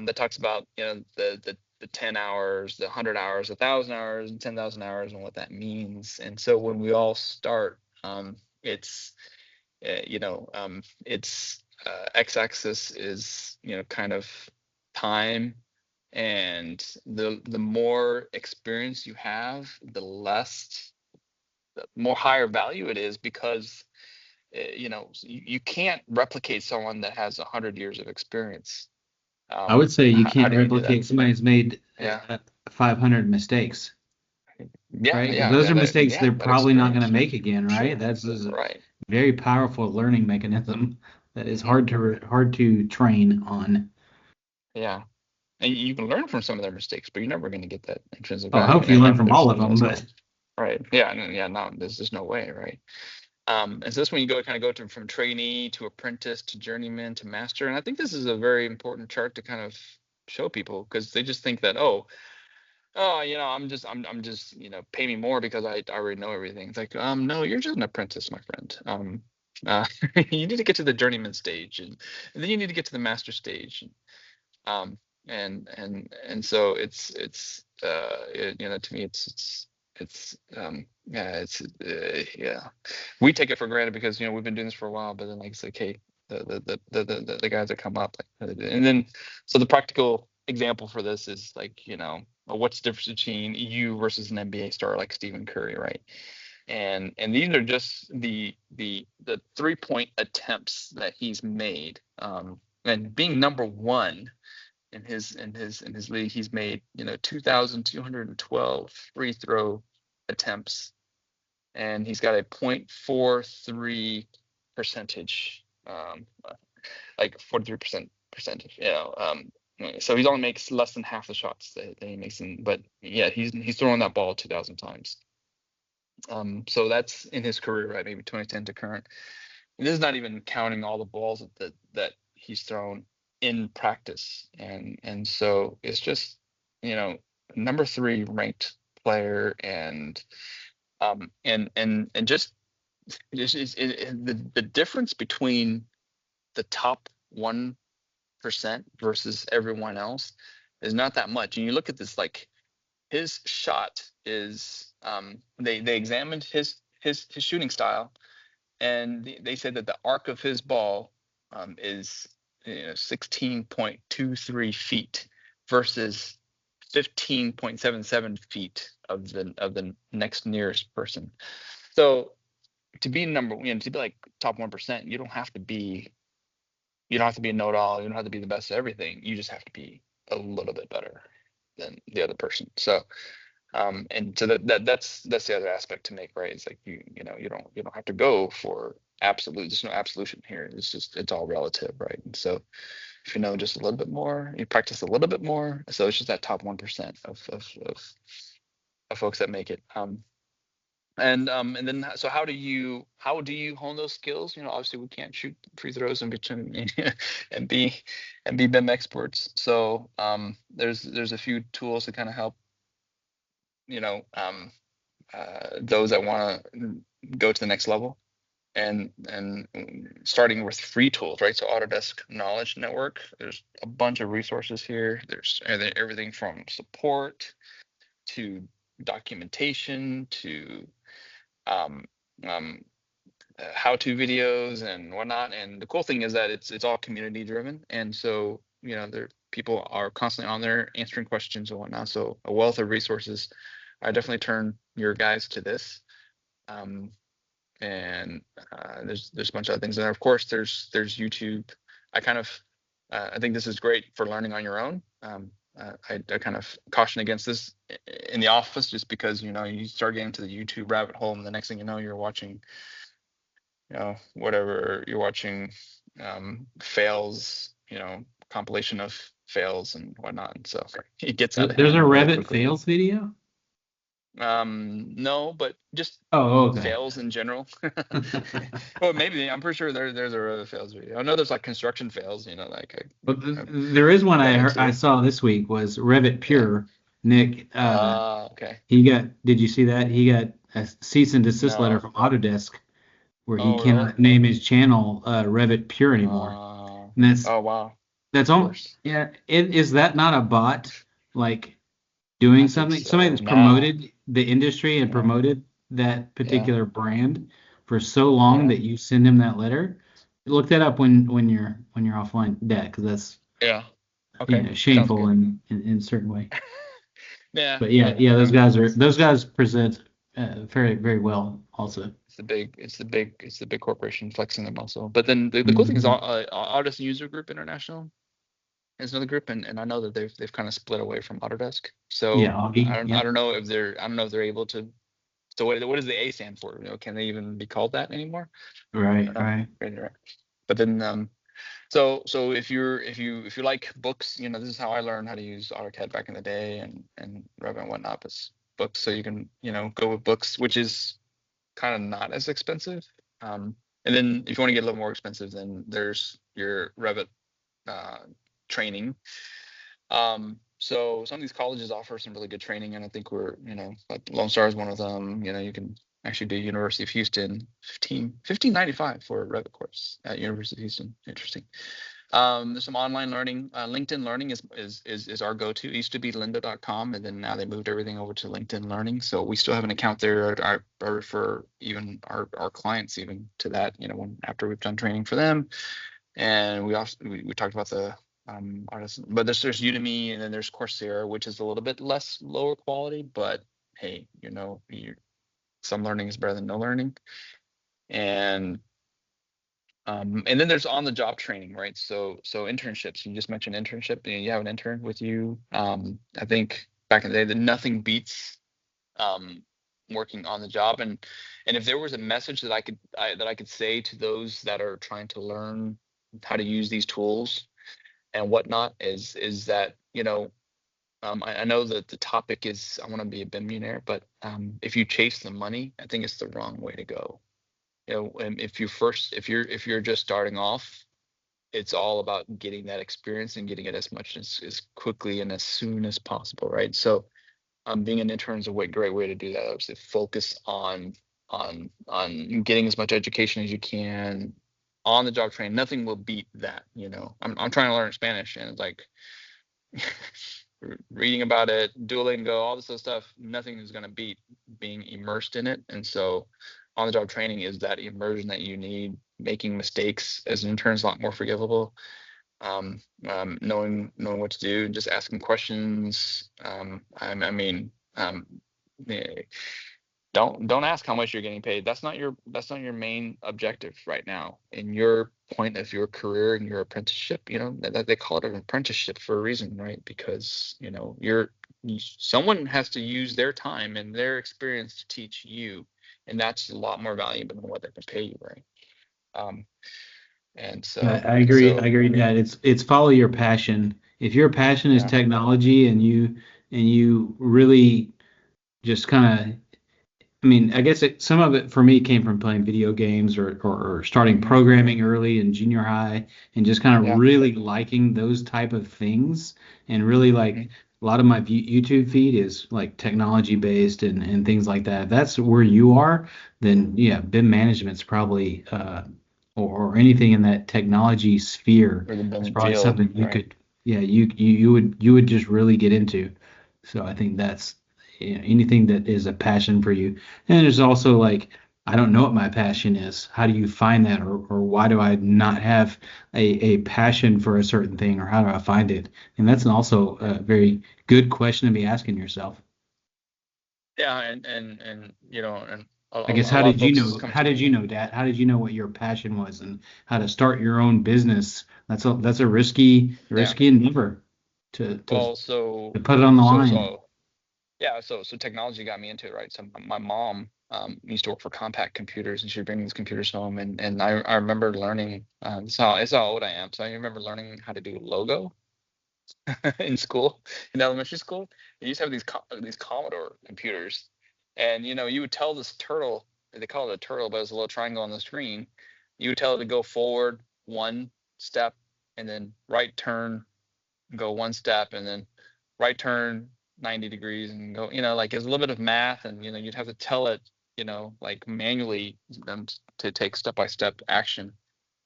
that talks about the 10 hours, the 100 hours, 1,000 hours, and 10,000 hours, and what that means. And so when we all start, it's it's x-axis is kind of time, and the more experience you have, the more higher value it is, because you can't replicate someone that has 100 years of experience. I would say you how can't do you do replicate that? somebody who's made Yeah. 500 mistakes, Yeah, right? 'Cause yeah, those yeah, are mistakes they're that probably not going to experience. make again, right? Sure. That's a Right. very powerful learning mechanism that is Mhm. hard to train on. Yeah. And you can learn from some of their mistakes, but you're never going to get that intrinsic Well, I value. hope you learn And from all of them, there's but right. Yeah. Yeah. No, there's no way. Right. And so this when you go from trainee to apprentice to journeyman to master. And I think this is a very important chart to kind of show people, because they just think that, I'm just, pay me more because I already know everything. It's like, no, you're just an apprentice, my friend. You need to get to the journeyman stage, and then you need to get to the master stage. Um, and so to me, yeah, we take it for granted because we've been doing this for a while, but then like it's like, hey, the guys that come up, and then so the practical example for this is like, what's the difference between you versus an NBA star like Stephen Curry, right? And these are just the 3-point attempts that he's made, and being number one in his league, he's made 2,212 free throw attempts, and he's got a .43 percentage, like 43% percentage. So he only makes less than half the shots that he makes but yeah, he's throwing that ball 2,000 times. So that's in his career, right? Maybe 2010 to current. And this is not even counting all the balls that he's thrown in practice, and so it's just number 3 ranked player, and just the difference between the top 1% versus everyone else is not that much. And you look at this, like his shot is they examined his shooting style, and they said that the arc of his ball is 16.23 feet versus 15.77 feet of the next nearest person. So to be to be like top 1%, you don't have to be a know-it-all. You don't have to be the best at everything. You just have to be a little bit better than the other person. So and so that's the other aspect to make, right? It's like you don't have to go for absolute. There's no absolution here. It's all relative, right? And so if you know just a little bit more, you practice a little bit more. So it's just that top 1% of folks that make it. And then so how do you hone those skills? Obviously we can't shoot free throws in between and be BIM experts. So there's a few tools to kind of help those that want to go to the next level, and starting with free tools, right? So Autodesk Knowledge Network, there's a bunch of resources here. There's everything from support to documentation to how-to videos and whatnot. And the cool thing is that it's all community driven, and so people are constantly on there answering questions and whatnot. So a wealth of resources. I definitely turn your guys to this. And there's a bunch of other things, and of course there's YouTube. I think this is great for learning on your own. I kind of caution against this in the office, just because you start getting to the YouTube rabbit hole, and the next thing you know, you're watching whatever you're watching, fails, compilation of fails and whatnot. And so it gets out of There's a hand really Revit quickly. fails video. No, but just Okay. fails in general. Well, maybe I'm pretty sure there's a Revit fails video. I know there's like construction fails, But there is one got into I it. saw this week was Revit Pure. Nick, okay. did you see that? He got a cease and desist No. letter from Autodesk where he Oh, cannot name his channel Revit Pure anymore. And Oh, wow. that's Of all. course. Yeah. Is that not a bot like doing I think something? so. Somebody that's Now. promoted the industry and Yeah. promoted that particular brand for so long that you send him that letter. Look that up when you're offline, because that's Okay. shameful in certain way. Yeah. But yeah, those guys present very very well also. It's the big corporation flexing them also. But then the cool thing is Autodesk User Group International is another group, and I know that they've kind of split away from Autodesk. So I don't know if they're able to. So what does the A stand for? Can they even be called that anymore? Right. But then so if you like books, this is how I learned how to use AutoCAD back in the day, and Revit and whatnot. But books, so you can go with books, which is kind of not as expensive. And then if you want to get a little more expensive, then there's your Revit training. So some of these colleges offer some really good training, and I think we're, like Lone Star is one of them. You can actually do University of Houston, $15.95 for a Revit course at University of Houston. Interesting. There's some online learning. LinkedIn Learning is our go-to. It used to be lynda.com, and then now they moved everything over to LinkedIn Learning. So we still have an account there. I refer even our clients even to that, after we've done training for them. And we talked about the artists, but there's Udemy, and then there's Coursera, which is a little bit lower quality, but hey, some learning is better than no learning. And then there's on-the-job training, right? So internships. You just mentioned internship. You have an intern with you. I think back in the day, that nothing beats working on the job. And if there was a message that I could say to those that are trying to learn how to use these tools and whatnot, is that I know that the topic is I want to be a BIMionaire, but if you chase the money, I think it's the wrong way to go. If you're just starting off, it's all about getting that experience and getting it as much as quickly and as soon as possible, right? So being an intern is a great way to do that. Obviously, focus on getting as much education as you can, on the job training. Nothing will beat that. I'm trying to learn Spanish, and it's like reading about it, Duolingo, all this other stuff. Nothing is going to beat being immersed in it. And so, on the job training is that immersion that you need. Making mistakes as an intern is a lot more forgivable. Knowing what to do, just asking questions. Don't ask how much you're getting paid. That's not your main objective right now in your point of your career and your apprenticeship. That they call it an apprenticeship for a reason, right? Because someone has to use their time and their experience to teach you, and that's a lot more valuable than what they can pay you, right? And so I agree. I agree that it's follow your passion. If your passion is technology and you really just kind of, I guess some of it for me came from playing video games or starting programming early in junior high and just kind of really liking those type of things and really like a lot of my YouTube feed is like technology based and things like that. If that's where you are, then yeah, BIM management's probably or anything in that technology sphere is probably something you could, you would just really get into. So I think that's anything that is a passion for you. And there's also like, I don't know what my passion is. How do you find that, or why do I not have a passion for a certain thing, or how do I find it? And that's also a very good question to be asking yourself. Yeah, and I guess how did you know? How did you know, Dad? How did you know what your passion was and how to start your own business? That's a risky endeavor to put it on the line. So technology got me into it, right? So my mom used to work for Compact Computers, and she'd bring these computers home, and I remember learning. It's how old I am. So I remember learning how to do logo in school, in elementary school. They used to have these Commodore computers, and you would tell this turtle, they call it a turtle, but it's a little triangle on the screen. You would tell it to go forward one step, and then right turn, go one step, and then right turn 90 degrees and go, like it's a little bit of math, and you'd have to tell it, like manually to take step-by-step action.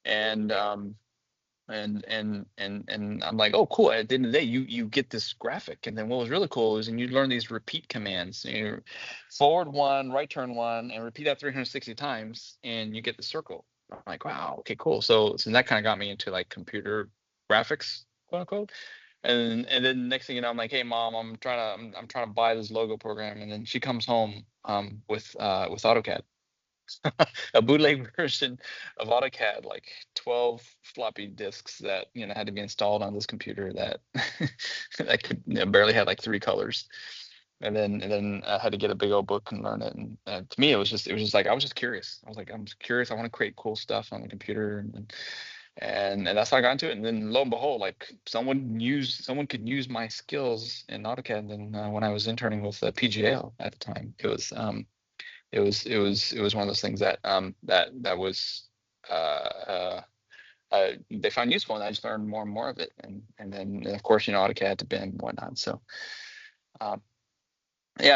And I'm like, oh, cool. At the end of the day, you get this graphic. And then what was really cool is, and you learn these repeat commands. Forward one, right turn one, and repeat that 360 times, and you get the circle. I'm like, wow, okay, cool. So that kind of got me into like computer graphics, quote unquote. And then next thing you know, I'm like, hey mom, I'm trying to buy this logo program. And then she comes home with AutoCAD. A bootleg version of AutoCAD, like 12 floppy disks that had to be installed on this computer that that could barely had like 3 colors, and then I had to get a big old book and learn it. And to me, it was just like I was just curious. I was like, I'm curious. I want to create cool stuff on the computer, and that's how I got into it. And then lo and behold, like someone could use my skills in AutoCAD. And when I was interning with PGL at the time, it was one of those things that that was they found useful, and I just learned more and more of it, and then of course AutoCAD to BIM and whatnot. So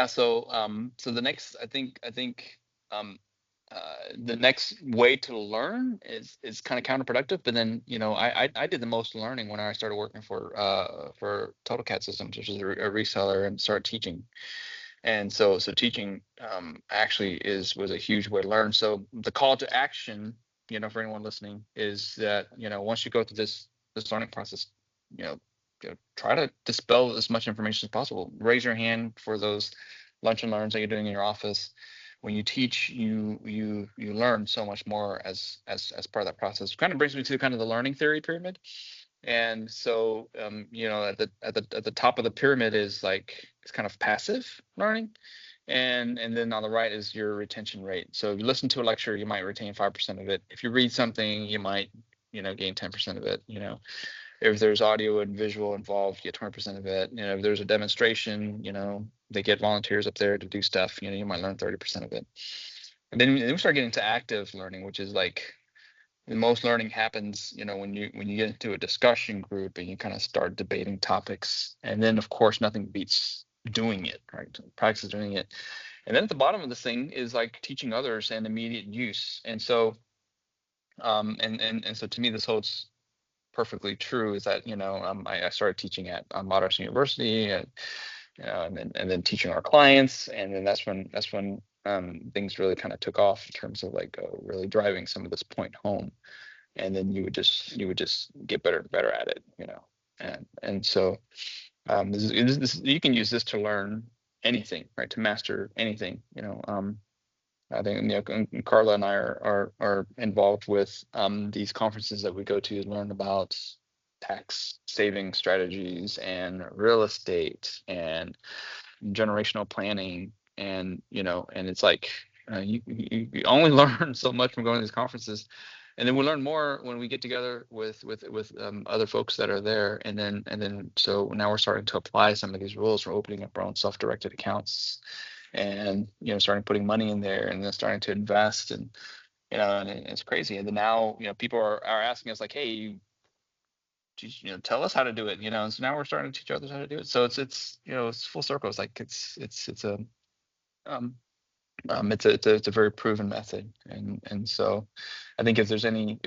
so the next I think the next way to learn is kind of counterproductive, but then I did the most learning when I started working for TotalCAD Systems, which is a reseller, and started teaching. And so teaching actually was a huge way to learn. So the call to action, for anyone listening, is that once you go through this learning process, try to dispel as much information as possible. Raise your hand for those lunch and learns that you're doing in your office. When you teach, you learn so much more as part of that process. Kind of brings me to kind of the learning theory pyramid. And so at the top of the pyramid is like it's kind of passive learning, and then on the right is your retention rate. So if you listen to a lecture, you might retain 5% of it. If you read something, you might gain 10% of it. If there's audio and visual involved, you get 20% of it. If there's a demonstration, they get volunteers up there to do stuff, you might learn 30% of it. And then we start getting to active learning, which is like the most learning happens, when you get into a discussion group and you kind of start debating topics. And then of course nothing beats doing it, right? Practice doing it. And then at the bottom of this thing is like teaching others and immediate use. And so, and so to me, this holds perfectly true. Is that I started teaching at Modern University, and and then teaching our clients, and then that's when things really kind of took off in terms of like really driving some of this point home. And then you would just get better and better at it, and so you can use this to learn anything, right? To master anything, I think Carla and I are involved with these conferences that we go to learn about tax saving strategies and real estate and generational planning, and and it's like you only learn so much from going to these conferences, and then we learn more when we get together with other folks that are there, and then so now we're starting to apply some of these rules. We're opening up our own self-directed accounts, and starting putting money in there, and then starting to invest, and and it's crazy. And then now people are asking us like, hey, tell us how to do it, and so now we're starting to teach others how to do it. So it's full circle. It's like it's a um it's a very proven method, and so I think if there's any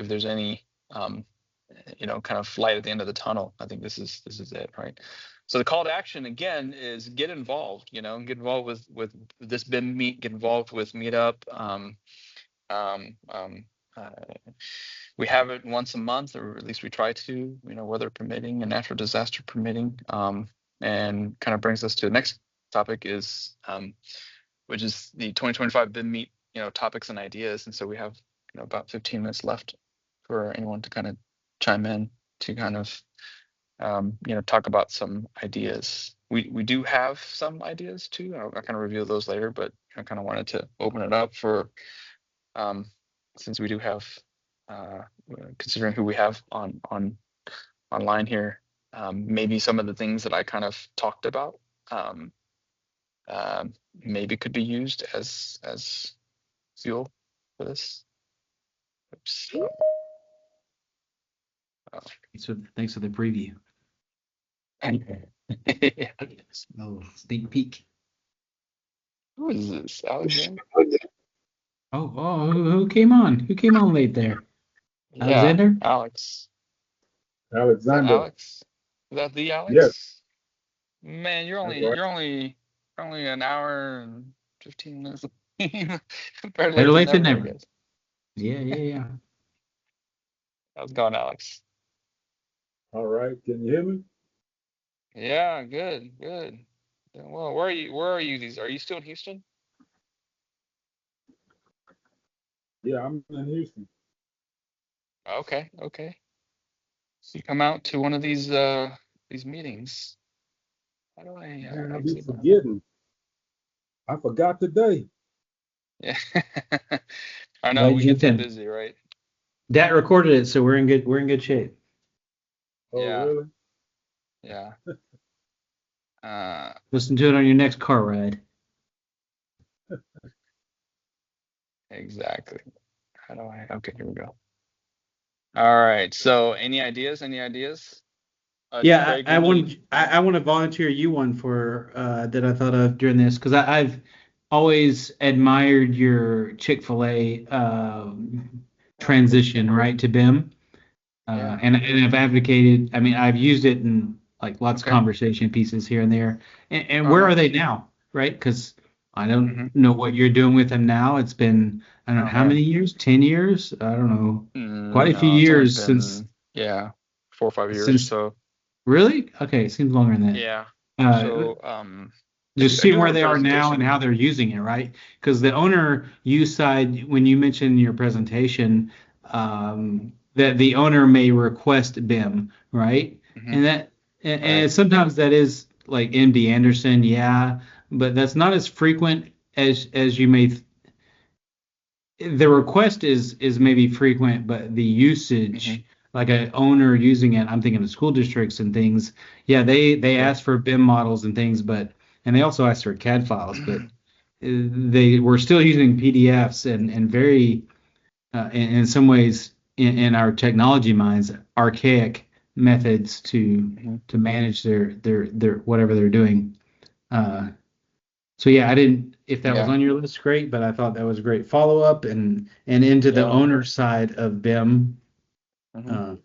kind of light at the end of the tunnel, I think this is it, right? So the call to action again is get involved, get involved with this BIM meet, get involved with Meetup. Um, um, uh, we have it once a month, or at least we try to, weather permitting and natural disaster permitting. And kind of brings us to the next topic is which is the 2025 BIM Meet, topics and ideas. And so we have about 15 minutes left for anyone to kind of chime in to kind of talk about some ideas. We do have some ideas too. I'll kind of review those later, but I kind of wanted to open it up for since we do have considering who we have online here, maybe some of the things that I kind of talked about maybe could be used as fuel for this. Oops. So thanks for the preview. Yeah. Oh, sneak peek. Who is this? Alexander? Oh, who came on? Who came on late there? Yeah, Alexander? Alex. Is that Alexander. Alex? Is that the Alex? Yes. Man, you're That's right. only an hour and 15 minutes. Better Better late than I never. guess. Yeah. How's it going, Alex? All right. Can you hear me? Yeah, good. Doing well, where are you? Are you still in Houston? Yeah, I'm in Houston. Okay. So you come out to one of these meetings. How do I Man, I be exit out? forgetting. I forgot today. Yeah. I know Glad we you get so can. busy, right? Dad recorded it, so we're in good shape. Oh, Yeah. really? Yeah. Listen to it on your next car ride. Exactly. How do I? Okay, here we go. All right. So, any ideas? Yeah, Craig, I would you? want I want to volunteer you one for that I thought of during this because I've always admired your Chick-fil-A transition right to BIM, Yeah. and I've advocated. I mean, I've used it in like lots of Okay. conversation pieces here and there. And Oh, where are nice. they now? Right? Because I don't Mhm. know what you're doing with them now. It's been I don't know Oh how man. many years, 10 years. I don't know, quite a few No, it's only years since been 4 or 5 years or since. so. Really? Okay, it seems longer than that. Yeah. Uh, So just I do seeing have where a they are now and presentation. how they're using it, right? Because the owner use side, when you mentioned in your presentation, that the owner may request BIM, right? Mhm. And that and Right. sometimes that is like MD Anderson, yeah, but that's not as frequent as you may. The request is maybe frequent, but the usage, Mhm. like an owner using it, I'm thinking of school districts and things. Yeah, they Yeah. ask for BIM models and things, and they also ask for CAD files, but they were still using PDFs and very, in some ways, in our technology minds, archaic methods to Mhm. manage their whatever they're doing. So yeah, I didn't, if that was Yeah. on your list, great, but I thought that was a great follow up and into the Yeah. owner side of BIM. Hmm. Uh,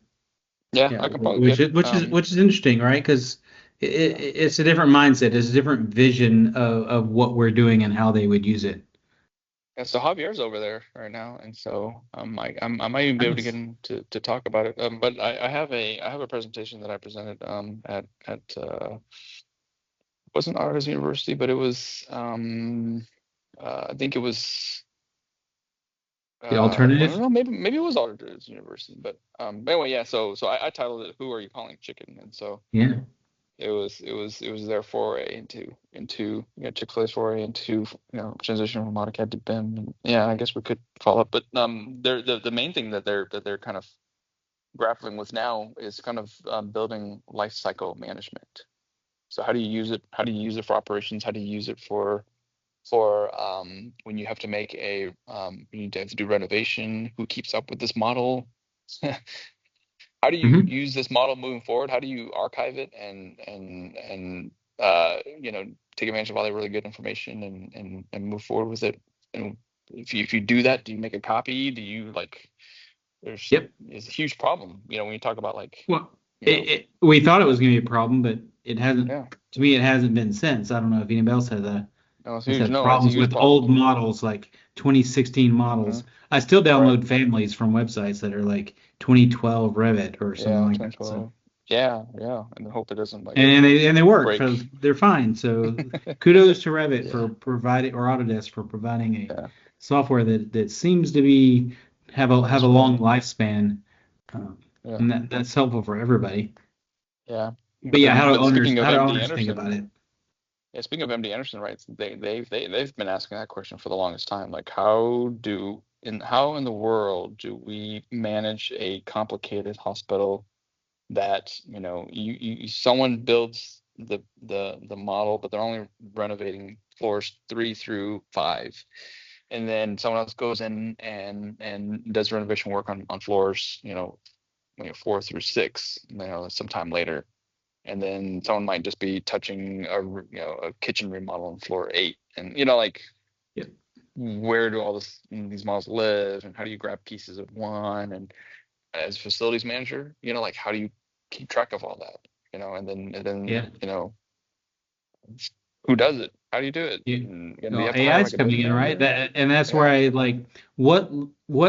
Yeah, yeah, I can probably get which is interesting, right? Because it's a different mindset, it's a different vision of what we're doing and how they would use it. yeah, so Javier's over there right now, and so I might even be able to get Nice. him to talk about it. But I have a presentation that I presented at wasn't Artist University, but it was I think it was The well, alternative. no, maybe it was Artist University, but anyway, yeah. So I titled it "Who Are You Calling Chicken?" And so Yeah. it was their foray into Chick-fil-A's foray into transition from AutoCAD to BIM. And yeah, I guess we could follow up, but the main thing that they're kind of grappling with now is kind of building life cycle management. So how do you use it? How do you use it for operations? How do you use it for when you have to make you need to have to do renovation? Who keeps up with this model? How do you Hmm. use this model moving forward? How do you archive it and take advantage of all that really good information and move forward with it? And if you do that, do you make a copy? Do you like there's Yep. it's a huge problem, when you talk about like, Well, you know, we thought it was going to be a problem, but it hasn't. yeah, To me, it hasn't been since. I don't know if anybody else no, it's has huge. had No, it's a problems huge with problem. old models like 2016 Hmm. models. I still Right. download families from websites that are like 2012 Revit or something Yeah, like that. So 2012. Yeah. And I hope it doesn't like and they work, break. so they're fine. So kudos to Revit for Yeah. providing or Autodesk for providing a Yeah. software that seems to be have a long Useful. lifespan, um, Yeah. and that's helpful for everybody. Yeah. But yeah, But speaking of how do MD owners think about Anderson, it? yeah, speaking of MD Anderson, right? They've been asking that question for the longest time. Like, how in the world do we manage a complicated hospital that someone builds the model, but they're only renovating floors 3 through 5, and then someone else goes in and does renovation work on floors 4 through 6, sometime later, and then someone might just be touching a kitchen remodel on floor 8, and like, Yep. where do all these models live, and how do you grab pieces of one, and as a facilities manager, like, how do you keep track of all that, and then Yeah. who does it? How do you do it? Yeah. And do you Well, have to hire AI is like a coming data in, right? manager? And that's where Yeah. I like what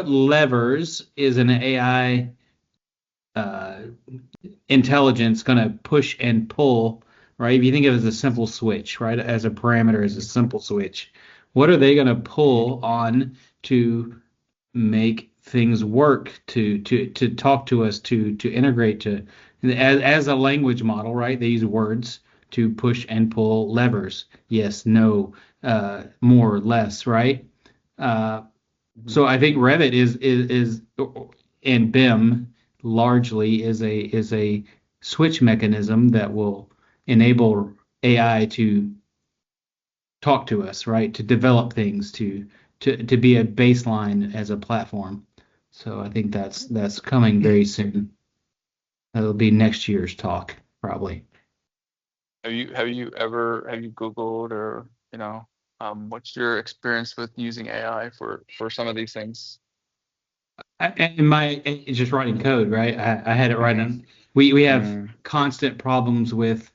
levers is an AI uh, intelligence going to push and pull, right? If you think of it as a simple switch, right? As a parameter, as a Mhm. simple switch, what are they going to Mhm. pull on to make things work, to talk to us, to integrate to as a language model, right? They use words to push and pull levers. Yes, no, more, less, right? Uh, Mhm. so I think Revit is and BIM largely is a switch mechanism that will enable AI to talk to us, right? To develop things, to be a baseline as a platform. So I think that's coming very soon. That'll be next year's talk, probably. Have you Googled, or what's your experience with using AI for some of these things? In my it's just writing code, right? I had it right Mm-hmm. on. We have Mm-hmm. constant problems with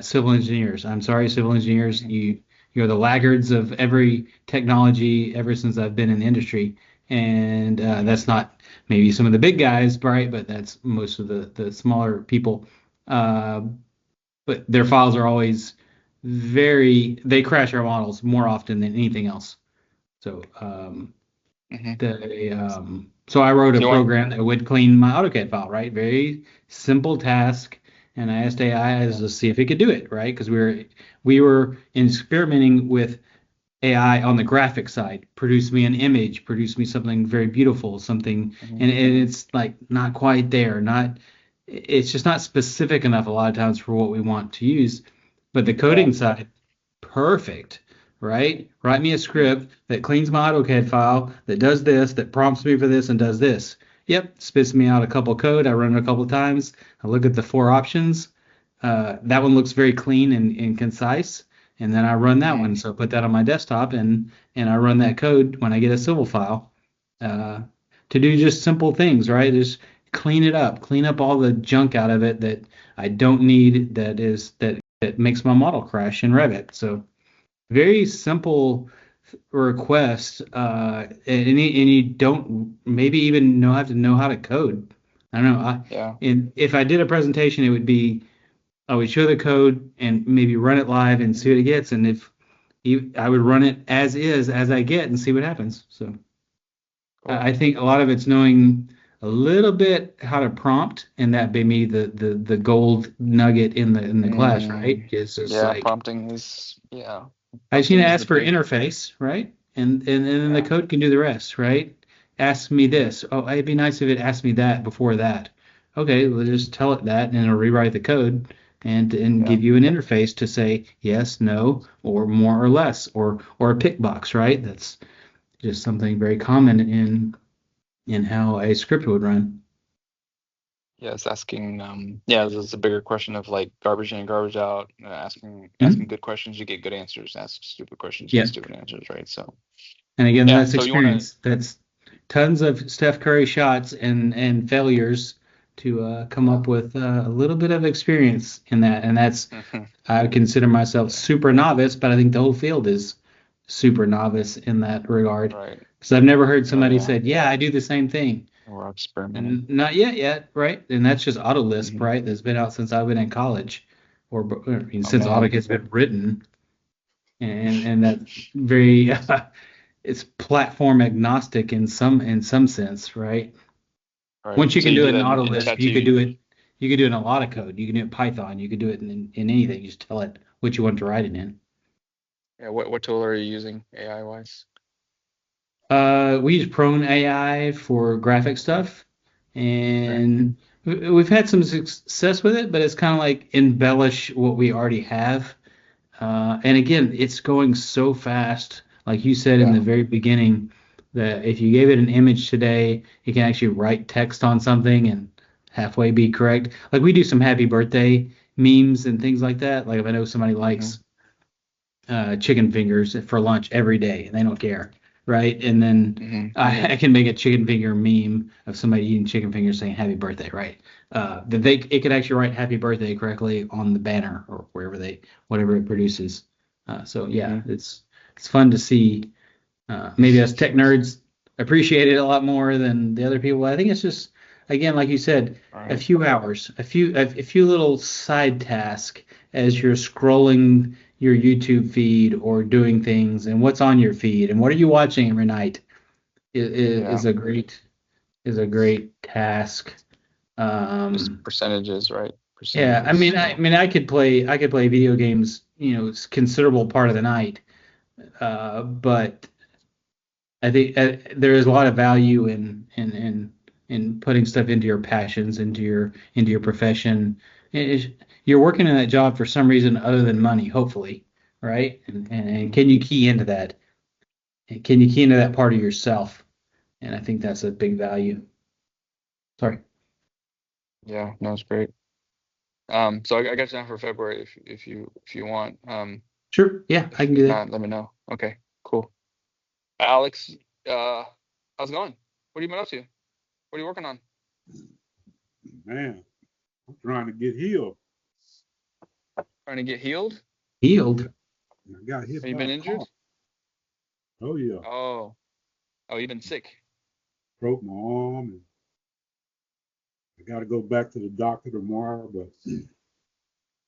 civil engineers. I'm sorry, civil engineers, Mm-hmm. you're the laggards of every technology ever since I've been in the industry, and that's not maybe some of the big guys, right? But that's most of the smaller people. Uh, but their files are always they crash our models more often than anything else. So Mm-hmm. so I wrote a You want? program that would clean my AutoCAD file, right? Very simple task. And I asked AI Yeah. to see if it could do it, right? Because we were experimenting with AI on the graphic side. Produce me an image, produce me something very beautiful, something, Mm-hmm. and it's like not quite there. It's just not specific enough a lot of times for what we want to use. But the Yeah. coding side, perfect, right? Write me a Mm-hmm. script that cleans my AutoCAD file, that does this, that prompts me for this, and does this. Yep, spits me out a couple code. I run it a couple of times. I look at the four options. that one looks very clean and concise. And then I run that Mhm. one. So I put that on my desktop and I run that code when I get a civil file to do just simple things, right? Just clean it up, clean up all the junk out of it that I don't need that makes my model crash in Revit. So very simple request, and you don't maybe even have to know how to code. I don't know. Yeah. And if I did a presentation, it would be I would show the code and maybe run it live and see what it gets. And if I would run it as is, as I get, and see what happens. So Cool. I think a lot of it's knowing a little bit how to prompt, and that may be the gold nugget in the class, right? It's just Yeah, like prompting is yeah. I just need Prompting to is ask the for big interface, right? And then the yeah. code can do the rest, right? Ask me this. Oh, it'd be nice if it asked me that before that. Okay, we'll just tell it that, and it'll rewrite the code and Yeah. give you an interface to say yes, no, or more or less, or a pick box, right? That's just something very common in how a script would run. Yeah, it's asking yeah, this is a bigger question of like garbage in, garbage out, asking Mhm. good questions, you get good answers, ask stupid questions, you Yeah. get stupid answers, right? So And again, yeah, that's so you wanna experience. That's tons of Steph Curry shots and failures to come yeah. up with a little bit of experience in that. And that's I would consider myself Yeah, super novice, but I think the whole field is super novice in that regard. right. Because I've never heard Oh somebody yeah. said, "Yeah, I do the same thing." We're experimenting. Not yet, right? And that's just Autolisp, Mhm. right? That's been out since I've been in college, or I mean, Oh since Auto man. has been written, and that very it's platform agnostic in some sense, right? Right. Once you So can you do do it in that in Autolist, chat you could G. do it. You could do it in a lot of code. You can do it in Python. You could do it in anything. You just tell it what you want to write it in. Yeah, what tool are you using AI wise? We use Prone AI for graphic stuff, Okay. and we've had some success with it, but it's kind of like embellish what we already have. And again, it's going so fast. Like you said in Yeah. the very beginning, that if you gave it an image today, it can actually write text on something and halfway be correct. Like we do some happy birthday memes and things like that. Like if I know somebody Hmm. likes chicken fingers for lunch every day and they don't care, right? And then Hmm. I can make a chicken finger meme of somebody eating chicken fingers saying happy birthday, right? That it could actually write happy birthday correctly on the banner or whatever it produces. So yeah, Hmm. it's fun to see. Maybe us tech nerds appreciate it a lot more than the other people. I think it's just again, like you said, a Right. few hours, a few little side tasks as you're scrolling your YouTube feed or doing things, and what's on your feed, and what are you watching every night Yeah. is a great task. Just Um, percentages, right? yeah, Percentages. I So mean, I could play video games, it's a considerable part of the night, but I think there is a lot of value in putting stuff into your passions, into your profession. You're working in that job for some reason other than money, hopefully, right? And mhm. can you key into that? Can you key into that part of yourself? And I think that's a big value. Sorry. Yeah, no, it's great. So I got you down for February if you want. Sure. Yeah, I can do If that. not, let me know. Okay, cool. Alex, how's it going? What have you been up to? What are you working on? Man, I'm trying to get healed. Trying to get healed? Healed. I got hit Have you by been a injured? car. Oh yeah, Oh, oh, you've been sick. broke my arm, and I got to go back to the doctor tomorrow. But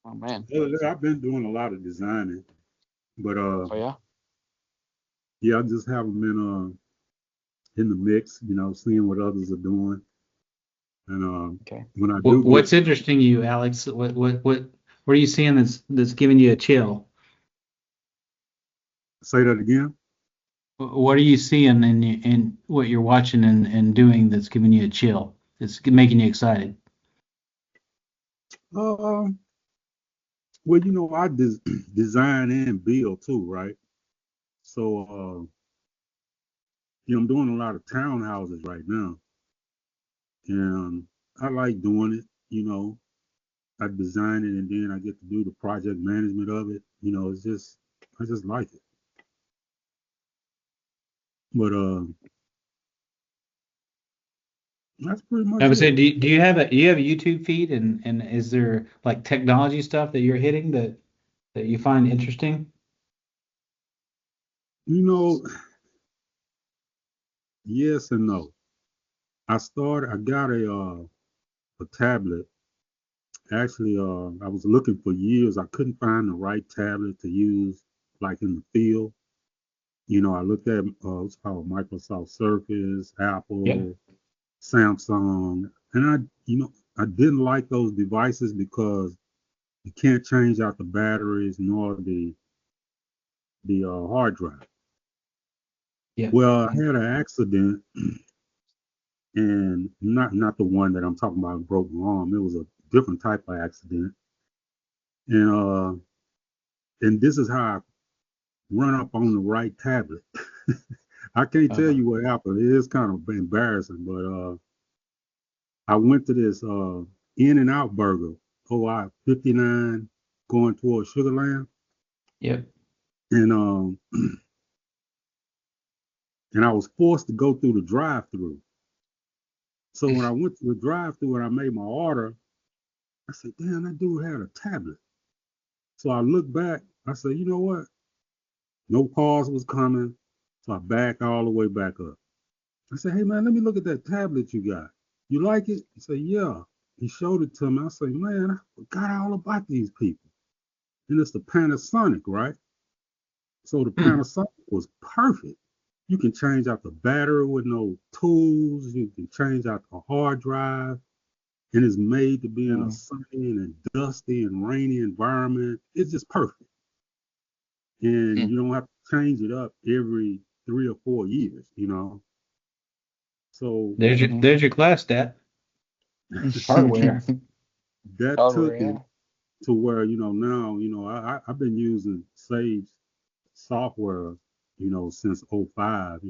Oh man. other than that, I've been doing a lot of designing. But Oh yeah. yeah, I just haven't been in the mix. Seeing what others are doing, and Okay. when I do get, What's interesting you, Alex? What are you seeing that's giving you a chill? say that again. What are you seeing in what you're watching and doing that's giving you a chill? It's making you excited. Uh, well, I design and build too, right? So, I'm doing a lot of townhouses right now, and I like doing it. I design it and then I get to do the project management of it. You know, it's just I just like it. But that's pretty much I would say, it. do you have a YouTube feed, and is there like technology stuff that you're hitting that you find interesting? You know, yes and no. I got a tablet. Actually, I was looking for years. I couldn't find the right tablet to use, like in the field. You know, I looked at what's called Microsoft Surface, Yep. Apple, Samsung, and I didn't like those devices because you can't change out the batteries nor the hard drive. Yep. Well, I had an accident, and not the one that I'm talking about, broke my arm. It was a different type of accident, and and this is how I run up on the right tablet. I can't tell Uh-huh. you what happened. It is kind of embarrassing, but I went to this In and Out Burger, OI 59, going towards Sugarland, Yep. and and I was forced to go through the drive-through. So when I went to the drive-through and I made my order, I said, "Damn, that dude had a tablet." So I looked back. I said, "You know what? No cars was coming." So I backed all the way back up. I said, "Hey man, let me look at that tablet you got. You like it?" He said, "Yeah." He showed it to me. I said, "Man, I forgot all about these people." And it's the Panasonic, right? So the Hmm. Panasonic was perfect. You can change out the battery with no tools. You can change out the hard drive. And it's made to be in a Mm. sunny and dusty and rainy environment. It's just perfect. And Mm. you don't have to change it up every 3 or 4 years, you know. So Mhm. There's your class stat. Hardware. that Hardware, took it yeah. to where, now, I've been using Sage software, since '05,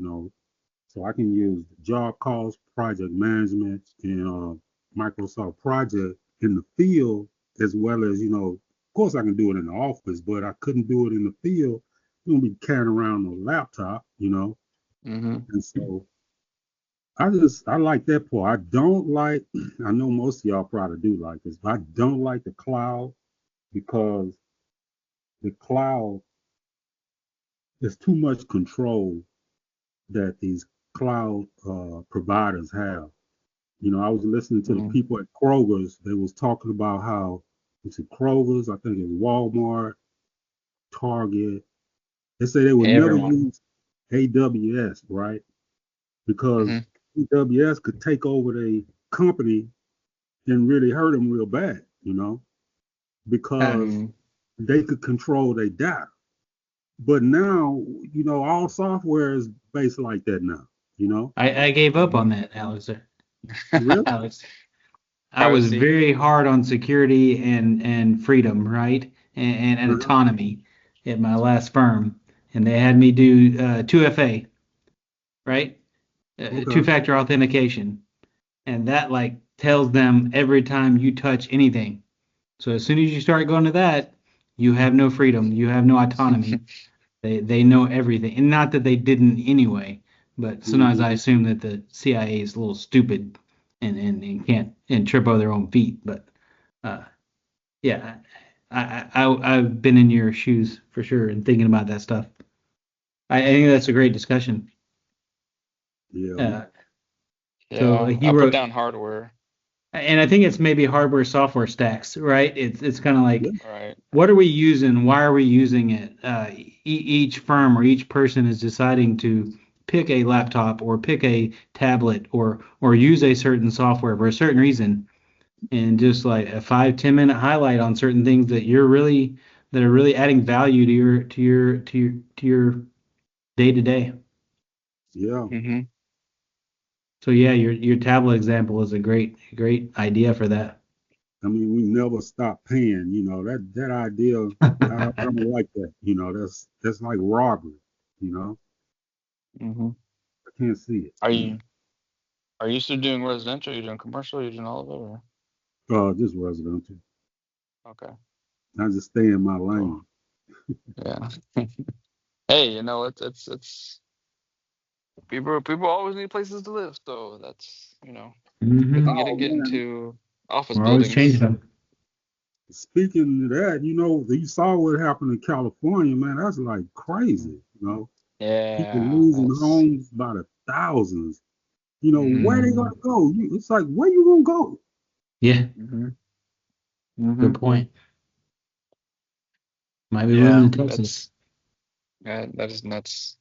so I can use job cost, project management, and Microsoft Project in the field, as well as, of course I can do it in the office, but I couldn't do it in the field. You don't be carrying around a laptop. Mhm. And so I like that part. I don't like, I know most of y'all probably do like this, but I don't like the cloud because the cloud is too much control that these cloud providers have. I was listening to the Mhm. people at Kroger's. They was talking about how it's at Kroger's, I think it's Walmart, Target. They say they would never Everyone. use AWS, right? Because Mhm. AWS could take over the company and really hurt them real bad, because Um, they could control their data. But now, all software is based like that now, you know? I gave up on that, Alex. Really? Alex, I was Privacy. very hard on security and freedom, right? And Uh-huh. autonomy at my last firm, and they had me do 2FA, right? Okay. Two-factor authentication, and that like tells them every time you touch anything. So as soon as you start going to that, you have no freedom, you have no autonomy. They know everything, and not that they didn't anyway, but sometimes I Mm-hmm. assume that the CIA is a little stupid and can't and trip over their own feet. But uh, yeah, I've been in your shoes for sure and thinking about that stuff. I think that's a great discussion. Yeah. Uh, so Yeah, he I put wrote, down hardware. and I think it's maybe hardware software stacks, right? It's kind of Yeah. like Right. what are we using? Why are we using it? Each firm or each person is deciding to pick a laptop or pick a tablet or use a certain software for a certain reason, and just like a 5-10 minute highlight on certain things that are really adding value to your day to day. Yeah. Mhm. So yeah, your tablet example is a great idea for that. I mean, we never stop paying. That idea. I don't like that. That's like robbery. You know, Mhm. I can't see Are it. you are you still doing residential? Are you doing commercial? Are you doing all of it? Or? Just residential. Okay. I just stay in my lane. Yeah. Hey, it's people always need places to live, so that's good thing Hmm. you Oh didn't get man, into office We're always changing buildings. them. speaking of that, you saw what happened in California, man. That's like crazy. People Yeah, losing that's homes by the thousands. Where they mm, gonna go? It's like, where you gonna go? Yeah, hmm good hmm point. Might be moving yeah, to Texas. that is nuts.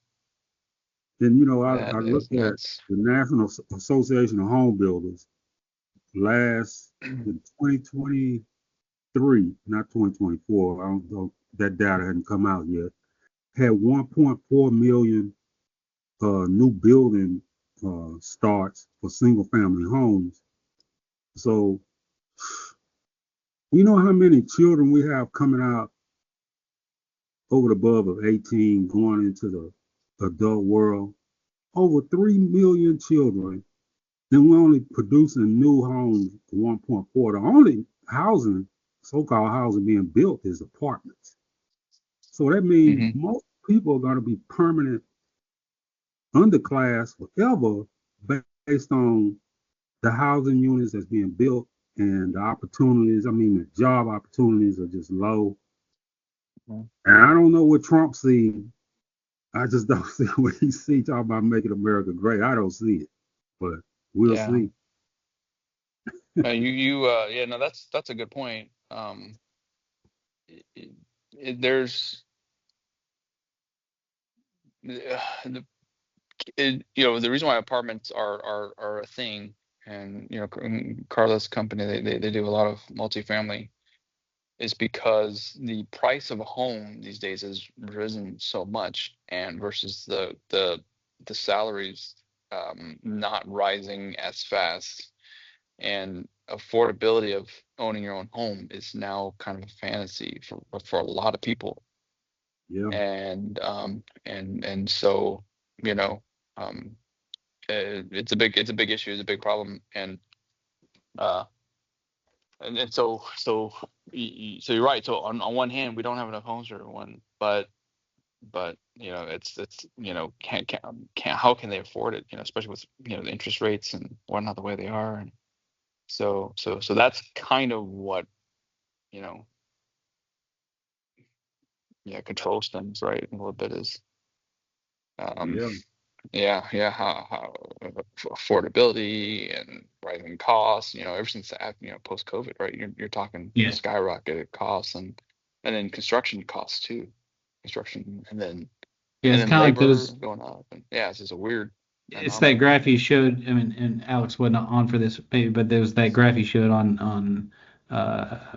And That I is looked at nuts. the National Association of Home Builders last in 2023, not 2024. I don't know, that data hadn't come out yet. Had 1.4 million new building starts for single family homes. So you know how many children we have coming out over the above of 18 going into the adult world? Over 3 million children, and we're only producing new homes 1.4. The only housing, so-called housing being built is apartments. So that means Hmm most people are going to be permanent underclass forever based on the housing units that's being built and the opportunities. I mean, the job opportunities are just low. And I don't know what Trump sees. I just don't see what he sees talking about making America great. I don't see it, but we'll Yeah. see. Yeah, no, that's a good point. It, there's the the reason why apartments are a thing, and Carla's company, they do a lot of multifamily, is because the price of a home these days has risen so much, and versus the salaries not rising as fast, and affordability of owning your own home is now kind of a fantasy for a lot of people. Yeah, And so you know um it's a big issue, it's a big problem. Uh and so you're right. So on one hand, we don't have enough homes for everyone, but it's can't how can they afford it, especially with the interest rates and whatnot the way they are. And so that's kind of what you know controls things, right, a little bit, is um yeah, yeah, how affordability and rising costs, ever since post COVID, right? You're talking Yeah. skyrocketed costs, and then construction costs too, and then Yeah, and it's then kind of like labor those. going up, and yeah, it's just a weird It's that anomaly. graph you showed. I mean, and Alex wasn't on for this, maybe, but there was that graph you showed on uh,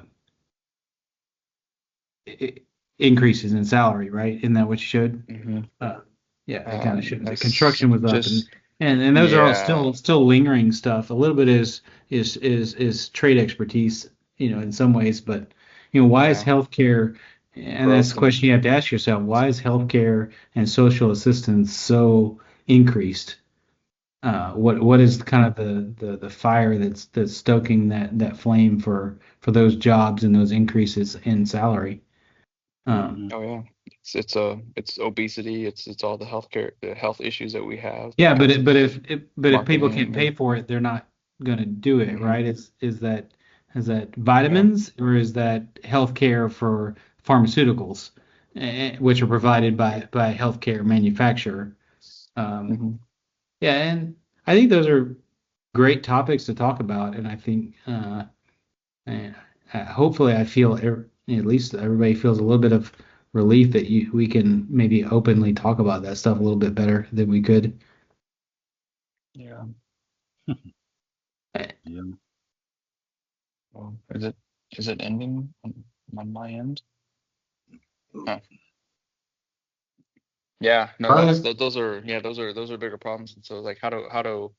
i- increases in salary, right? Isn't that what you showed? Hmm Uh, yeah, it kind of showed that that's construction was up, and just and those are all yeah still lingering stuff. A little bit is trade expertise, in some ways, but why is yeah healthcare? And that's the broken. question you have to ask yourself: why is healthcare and social assistance so increased? What is kind of the fire that's stoking that flame for those jobs and those increases in salary? Um, hmm Oh yeah, it's obesity, it's all the health issues that we have yeah, but because it, of but if people can't marketing. pay And for it, they're not gonna do it, hmm right? Is that yeah vitamins or is that healthcare for pharmaceuticals, which are provided by healthcare manufacturer? Um, hmm yeah, and I think those are great topics to talk about, and I think and hopefully I feel at least everybody feels a little bit of relief that we can maybe openly talk about that stuff a little bit better than we could. yeah. Uh, yeah. Well, is it ending on my end? Huh. Yeah, no, Carla? those are bigger problems. And so, like, how do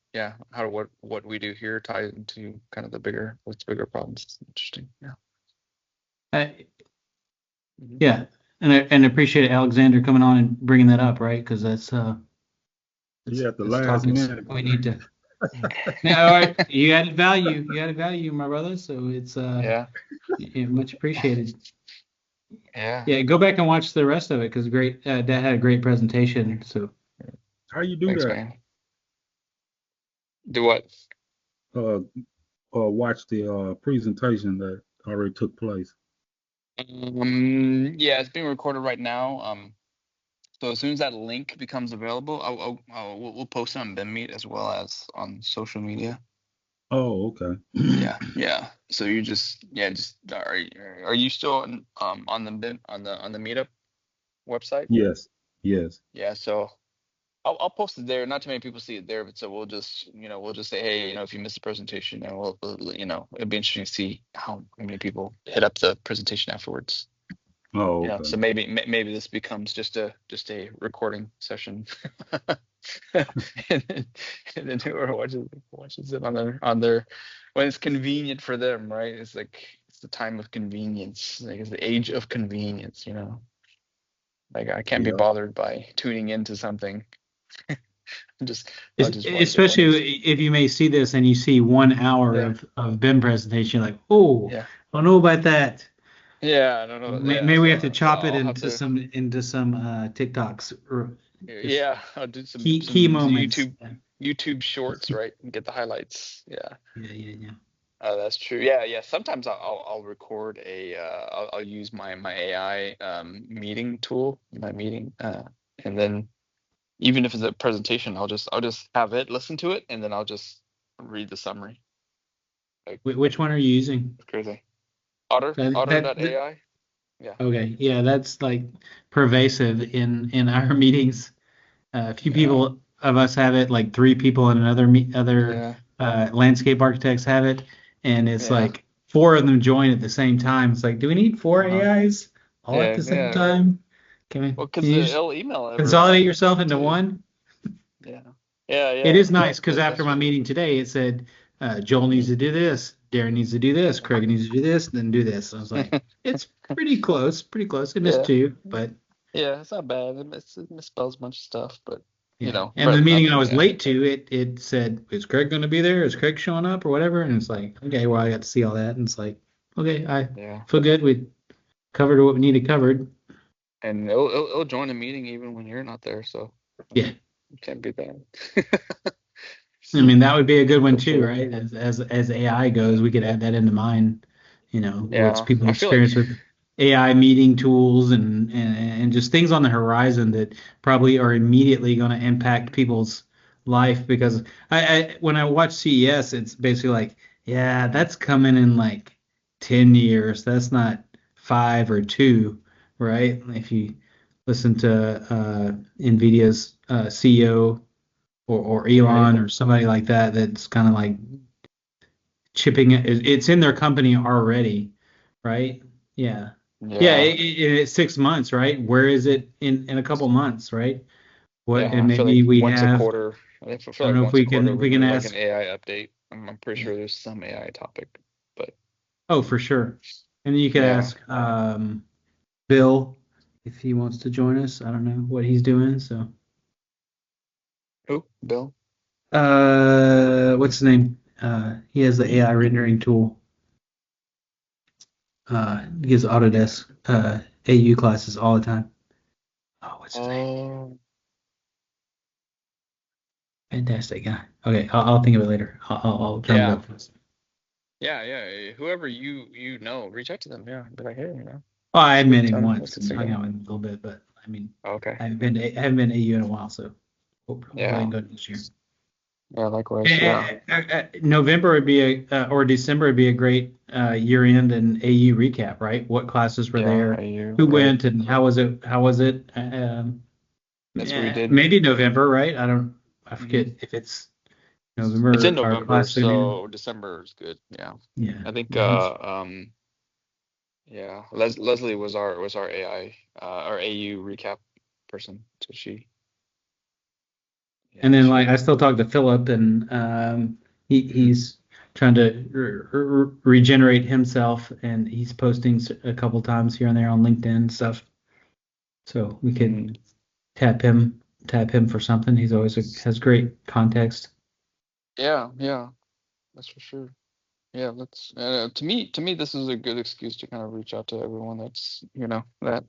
what we do here tie into kind of what's bigger problems? It's interesting. Yeah. Uh, hmm yeah, and I appreciate Alexander coming on and bringing that up, right? Because that's Yeah, at the it's last topics minute. we need to. No, all right. You added value. You added value, my brother. So it's Yeah, much appreciated. yeah. Yeah, go back and watch the rest of it because great. Dad had a great presentation. So How you do Thanks, that? man. Do what? Uh, watch the presentation that already took place. Yeah, it's being recorded right now. So as soon as that link becomes available, we'll post it on BIM Meet as well as on social media. Oh, okay. Yeah. So you just are you still on the BIM on the meetup website? Yes, yes. Yeah. So I'll post it there. Not too many people see it there, but so we'll just say, hey, if you missed the presentation, and it'd be interesting to see how many people hit up the presentation afterwards. Oh, okay. So maybe this becomes just a recording session, and then whoever watches it on their when it's convenient for them, right? It's like it's the time of convenience, like it's the age of convenience, Like I can't be Yeah. bothered by tuning into something. I'll just watch it when especially if you may see this and you see 1 hour Yeah. of BIM presentation, you're like, oh, Yeah. I don't know about that. I don't know. Maybe we have to chop it I'll have into some TikToks or just I'll do some key moments. YouTube shorts, right, and get the highlights. Yeah. Yeah. Oh, that's true. Yeah. Sometimes I'll record I'll use my AI meeting tool, my meeting, and then even if it's a presentation, I'll just have it listen to it, and then I'll just read the summary. Like Which one are you using? it's crazy. Otter.ai. Yeah. Okay, yeah, that's like pervasive in our meetings. A few people of us have it, like 3 people in other landscape architects have it, and it's Yeah. like 4 of them join at the same time. It's like, do we need 4 AIs all at the same time? Can Well, can because you just they'll email everyone. consolidate yourself into one? Yeah. It is nice because That's after my true. meeting today, it said Joel needs to do this, Darren needs to do this, Craig needs to do this, then do this. I was like, it's pretty close. It missed 2, but Yeah, it's not bad. It misspells a bunch of stuff, but yeah. And but the meeting I nothing. was late to, it said, is Craig going to be there? Is Craig showing up or whatever? And it's like, okay, well, I got to see all that. And it's like, okay, I feel good. We covered what we needed covered. And it'll join a meeting even when you're not there, so Yeah. you can't beat that. I mean, that would be a good one For too, sure. right? As AI goes, we could add that into mine. What's Yeah, people's I feel experience like with AI meeting tools and just things on the horizon that probably are immediately going to impact people's life. Because when I watch CES, it's basically like, yeah, that's coming in like 10 years. That's not 5 or 2, right? If you listen to NVIDIA's CEO or Elon or somebody like that, that's kind of like chipping it. It's in their company already, right? Yeah. yeah, It's 6 months, right? Where is it in a couple months, right? And I feel maybe like we once a have. quarter. I feel I don't like know if once a we quarter can we do like ask. an AI update. I'm pretty Yeah. sure there's some AI topic, but Oh, for sure. And then you could yeah. ask Bill if he wants to join us. I don't know what he's doing. So, Who? Bill? what's his name? He has the AI rendering tool. He gives Autodesk AU classes all the time. Oh, what's his name? Fantastic guy. Okay, I'll think of it later. I'll drum it up first. Yeah. Whoever you know, reach out to them. Yeah, be like, hey, Oh, I had met him tell them once what's and hung going out with him a little bit, but I mean, Okay. I haven't been to AU in a while, so hopefully I can go this year. Yeah, likewise. Yeah. November would be or December would be a great year-end and AU recap, right? What classes were there? AU, Who right. went and how was it? That's what we did. Maybe November, right? I forget if it's November. It's in or November, so December is good. Yeah. Yeah. I think yeah. Leslie was our AI our AU recap person. So she. And then like I still talk to Philip, and he's trying to regenerate himself, and he's posting a couple times here and there on LinkedIn and stuff. So we could. Mm. Tap him for something. He's always has great context. Yeah, that's for sure. Yeah, that's to me this is a good excuse to kind of reach out to everyone that's that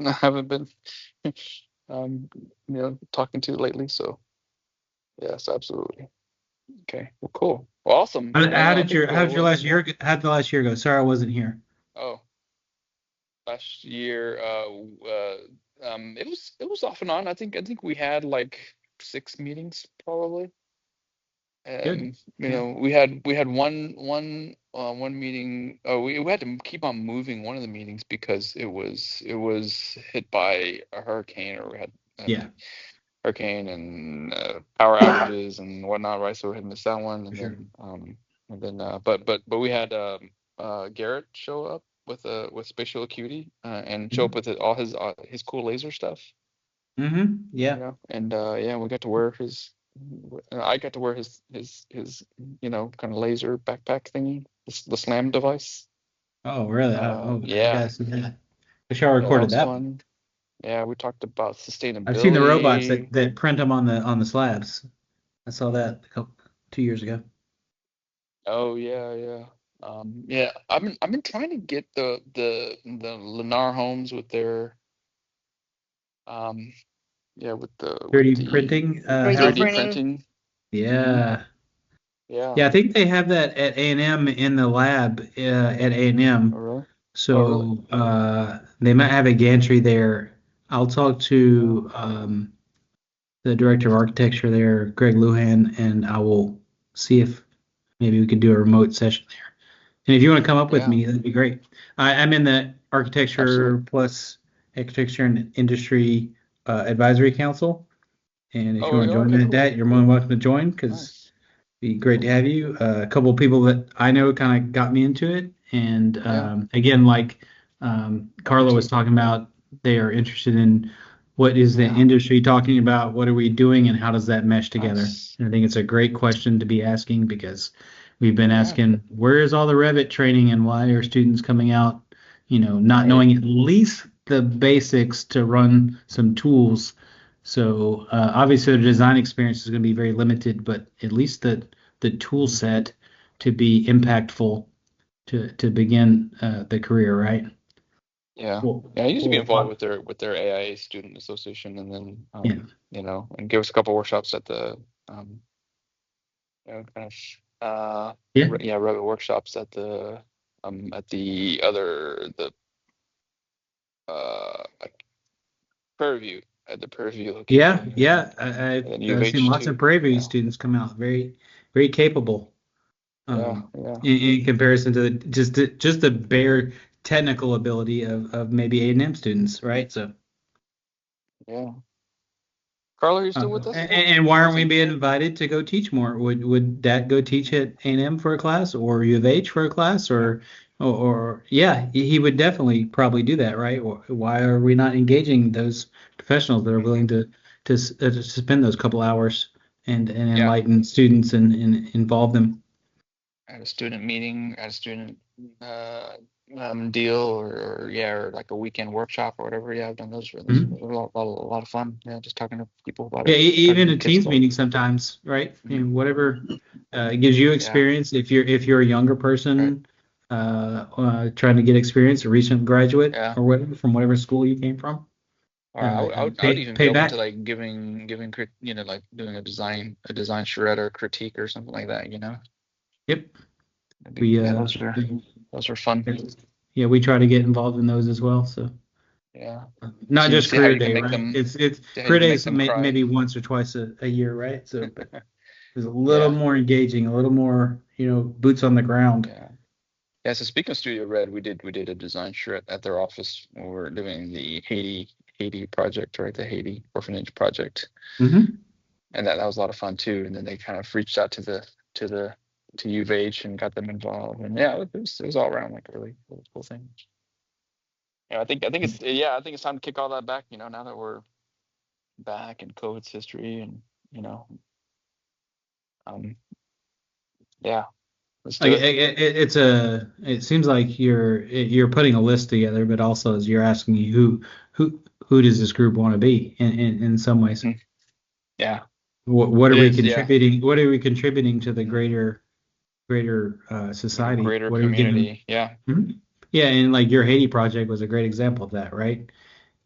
I haven't been um talking to lately. So yes, absolutely. Okay, well, cool, well, awesome. Well, How I did think your last year? How did the last year go? Sorry, I wasn't here. oh, last year it was off and on. I think we had like 6 meetings probably. Good. Yeah. We had one meeting. Oh, we had to keep on moving one of the meetings because it was hit by a hurricane, or we had Yeah. hurricane and power outages and whatnot, right? So we had missed that one, For and sure. but we had Garrett show up with spatial acuity, and show up with all his cool laser stuff. Yeah. And yeah, we got to wear I got to wear his kind of laser backpack thingy, the slam device. Oh, really? I Yeah, gotta see that. Wish I yeah, that recorded was that one. fun. Yeah, we talked about I've seen the robots sustainability. that print them on the slabs. I saw that 2 years ago. Oh yeah. Yeah, I've been trying to get the Lennar homes with their um yeah, with the 3D printing, 3D 3D houses. printing. printing. Hmm. Yeah. Yeah. Yeah, I think they have that at A&M in the lab at Oh A&M. really? Oh really? So they might have a gantry there. I'll talk Yeah. to the director of architecture there, Greg Luhan, and I will see if maybe we could do a remote session there. And if you want to come up with Yeah. me, that'd be great. I'm in the Absolutely. Architecture Plus Architecture and Industry Advisory Council. And if you Oh, want yeah, to join okay, me at cool. that, you're more than welcome to join because Nice. it'd be great to have you. A couple of people that I know kind of got me into it. And Yeah. again, like Oh, me Carla was too. talking about, they are interested in what is the Yeah. industry talking about, what are we doing, and how does that mesh together? Nice. And I think it's a great question to be asking because we've been Yeah. asking, where is all the Revit training and why are students coming out, not Right. knowing at least the basics to run some tools. So obviously the design experience is going to be very limited, but at least the tool set to be impactful to begin the career, right? Yeah. Cool. Yeah. I used to be Cool. involved with their AIA student association, and then Yeah. and give us a couple workshops at the kind of Yeah. yeah, Revit workshops at the Prairie View at the Prairie View Yeah. location, Yeah. and then U of I've seen H lots of too. Prairie View Yeah. students come out very, very capable. Yeah. Yeah. In comparison to just the bare technical ability of maybe A&M students, right? So, Yeah. Carla, are you still with us? and why aren't we Awesome. being invited to go teach more? Would Dad go teach at A&M for a class or U of H for a class Yeah. or yeah, he would definitely probably do that, right? Or why are we not engaging those professionals that are willing to spend those couple hours and Yeah. enlighten students and involve them? At a student meeting, at a student uh, deal, or yeah, or like a weekend workshop or whatever. Yeah, I've done those. Those Mhm. are a lot of fun. Yeah, just talking to people about Yeah, it, talking even to a kids teams about it. meeting sometimes, right? Hmm. Whatever gives you Yeah, experience. If you're a younger right. person trying to get experience, a recent graduate Yeah. or whatever from whatever school you came from, Or I would even be pay open to back. like like doing a design shred or critique or something like that. Yep. Yeah, We those are fun. yeah, we try to get involved in those as well. So Yeah. not See just see how career you can day, make right? them It's see how you career can day make is them cry. maybe once or twice a year, right? So, but it's a little Yeah. more engaging, a little more, boots on the ground. Yeah. Yeah, so speaking of Studio Red, we did a design shred at their office when we were doing the Haiti project, right? The Haiti orphanage project, Hmm. and that was a lot of fun too. And then they kind of reached out to the to U of H and got them involved, and yeah, it was all around like a really cool thing. I think it's time to kick all that back. Now that we're back in COVID's history, and you know, um, yeah, let's Like do it. it seems like you're putting a list together, but also as you're asking you who does this group want to be in some ways. Mhm. Yeah. What are It we is, yeah. contributing? What are we contributing to the greater society? Greater What are we giving? community. Yeah. Mhm. Yeah, and like your Haiti project was a great example of that, right?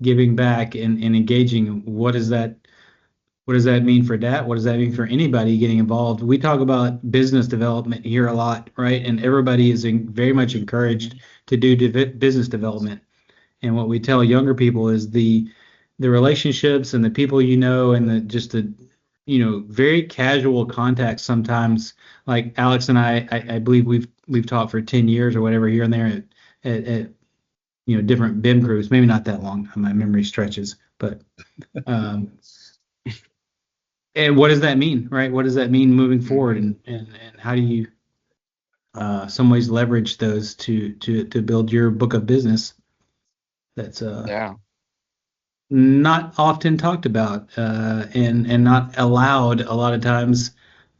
Giving back and engaging. What does that mean for that? What does that mean for anybody getting involved? We talk about business development here a lot, right? And everybody is very much encouraged to do business development. And what we tell younger people is the relationships and the people you know and the very casual contacts sometimes. Like Alex and I believe we've taught for 10 years or whatever here and there at different BIM groups. Maybe not that long. My memory stretches, but um, and what does that mean, right? What does that mean moving forward, and how do you some ways leverage those to build your book of business? That's Yeah. not often talked about and not allowed a lot of times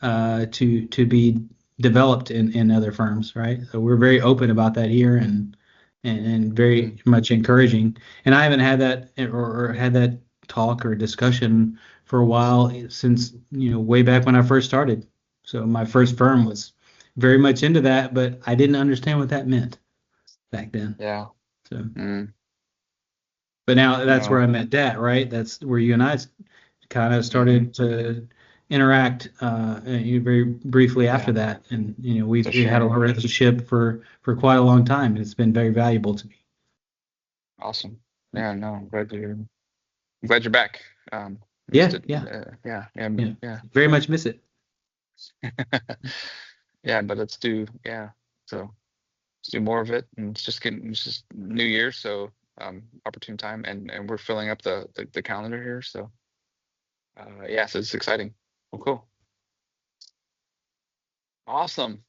to be developed in other firms, right? So we're very open about that here and very much encouraging. And I haven't had that or had that talk or discussion for a while since way back when I first started. So my first firm was very much into that, but I didn't understand what that meant back then. Yeah. So. Mm. But now that's where No. I met Dat, right? That's where you and I kind of started to interact very briefly after that, and we've For had a sure. relationship for quite a long time, and it's been very valuable to me. Awesome. Yeah, no, I'm glad you're back. Yeah, Missed it. yeah, Yeah. very much miss it. Yeah, but let's do more of it, and it's just New Year, so opportune time, and we're filling up the calendar here, so yeah, so it's exciting. Well, cool. Awesome.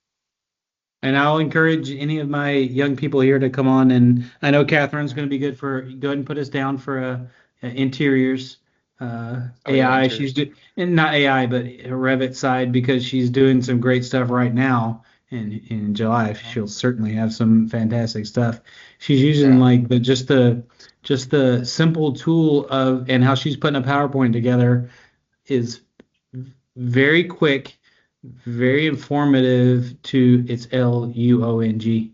And I'll encourage any of my young people here to come on. And I know Catherine's going to be good for go ahead and put us down for interiors, Oh, yeah, AI. interiors. She's doing, and not AI, but Revit side, because she's doing some great stuff right now. And in July, she'll certainly have some fantastic stuff. She's using Yeah. like just the simple tool of and how she's putting a PowerPoint together is very quick, very informative to its Luong.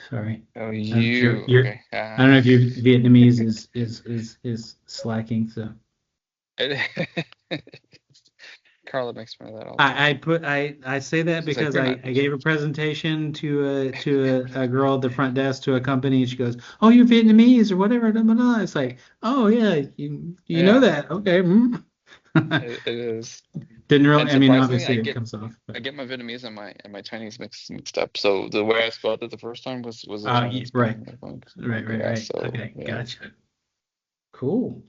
Sorry. Oh, I don't know if you your okay. I don't know if your Vietnamese is slacking. So Carla makes fun of that all the time. I say that She's like, because you're I not. gave a presentation to a girl at the front desk to a company, and she goes, "Oh, you're Vietnamese or whatever." Blah, blah, blah. It's like, "Oh yeah, you know Yeah, that? Okay." it is. Didn't really. And I mean, surprisingly, obviously it comes off. I But, get my Vietnamese and my Chinese mixed up. So the way I spelled it the first time was a Chinese right, spelling, I think. Yeah. right. So Okay, yeah. gotcha. Cool.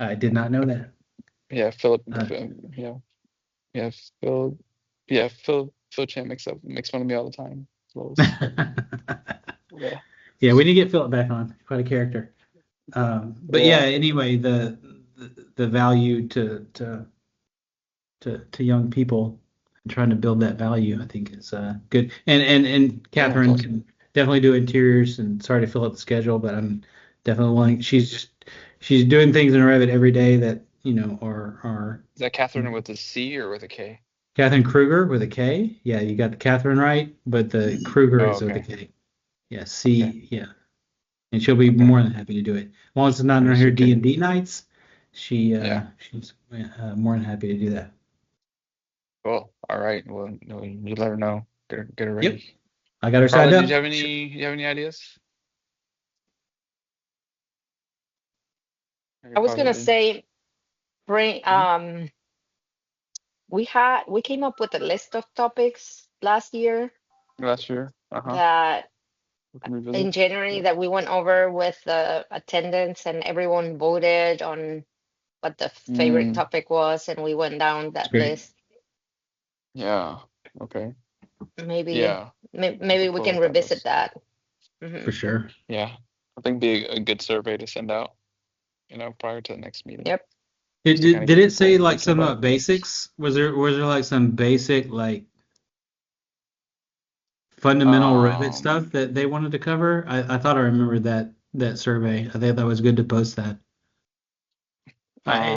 I did not know that. Yeah. Philip. Uh, Yeah. Yeah. Phil Chan makes fun of me all the time. As well yeah. yeah, we need to get Philip back on. Quite a character. But yeah, Yeah. anyway, the value to young people and trying to build that value, I think is good. And Yeah. It's Catherine awesome. can definitely do interiors. And sorry to fill up the schedule, but I'm definitely willing. She's doing things in Revit every day that are Is that Catherine with a C or with a K? Catherine Kruger with a K. Yeah, you got the Catherine right, but the Kruger Oh, is with a okay. K. Yeah, Okay. C. Yeah, and she'll be Okay. more than happy to do it. As long as it's not on Maybe her she could. D&D nights, Yeah. she's more than happy to do that. Cool. All right. Well, no, you let her know. Get her Yep, ready. I got her Carla, signed did up. you have any ideas? I was gonna Probably. say, bring Mhm. we came up with a list of topics last year Last year. that We can revisit. in January that we went over with the attendance and everyone voted on what the favorite Mm, topic was, and we went down That's that great. list. yeah. Okay. Maybe Yeah. maybe we Pull can up that revisit list. that. For sure. Yeah. I think be a good survey to send out, prior to the next meeting. Yep. Just to kind of Did get it say people like thinking something about about basics? Was there like some basic like it. fundamental Revit stuff that they wanted to cover? I thought I remembered that survey. I think that was good to post that. Um,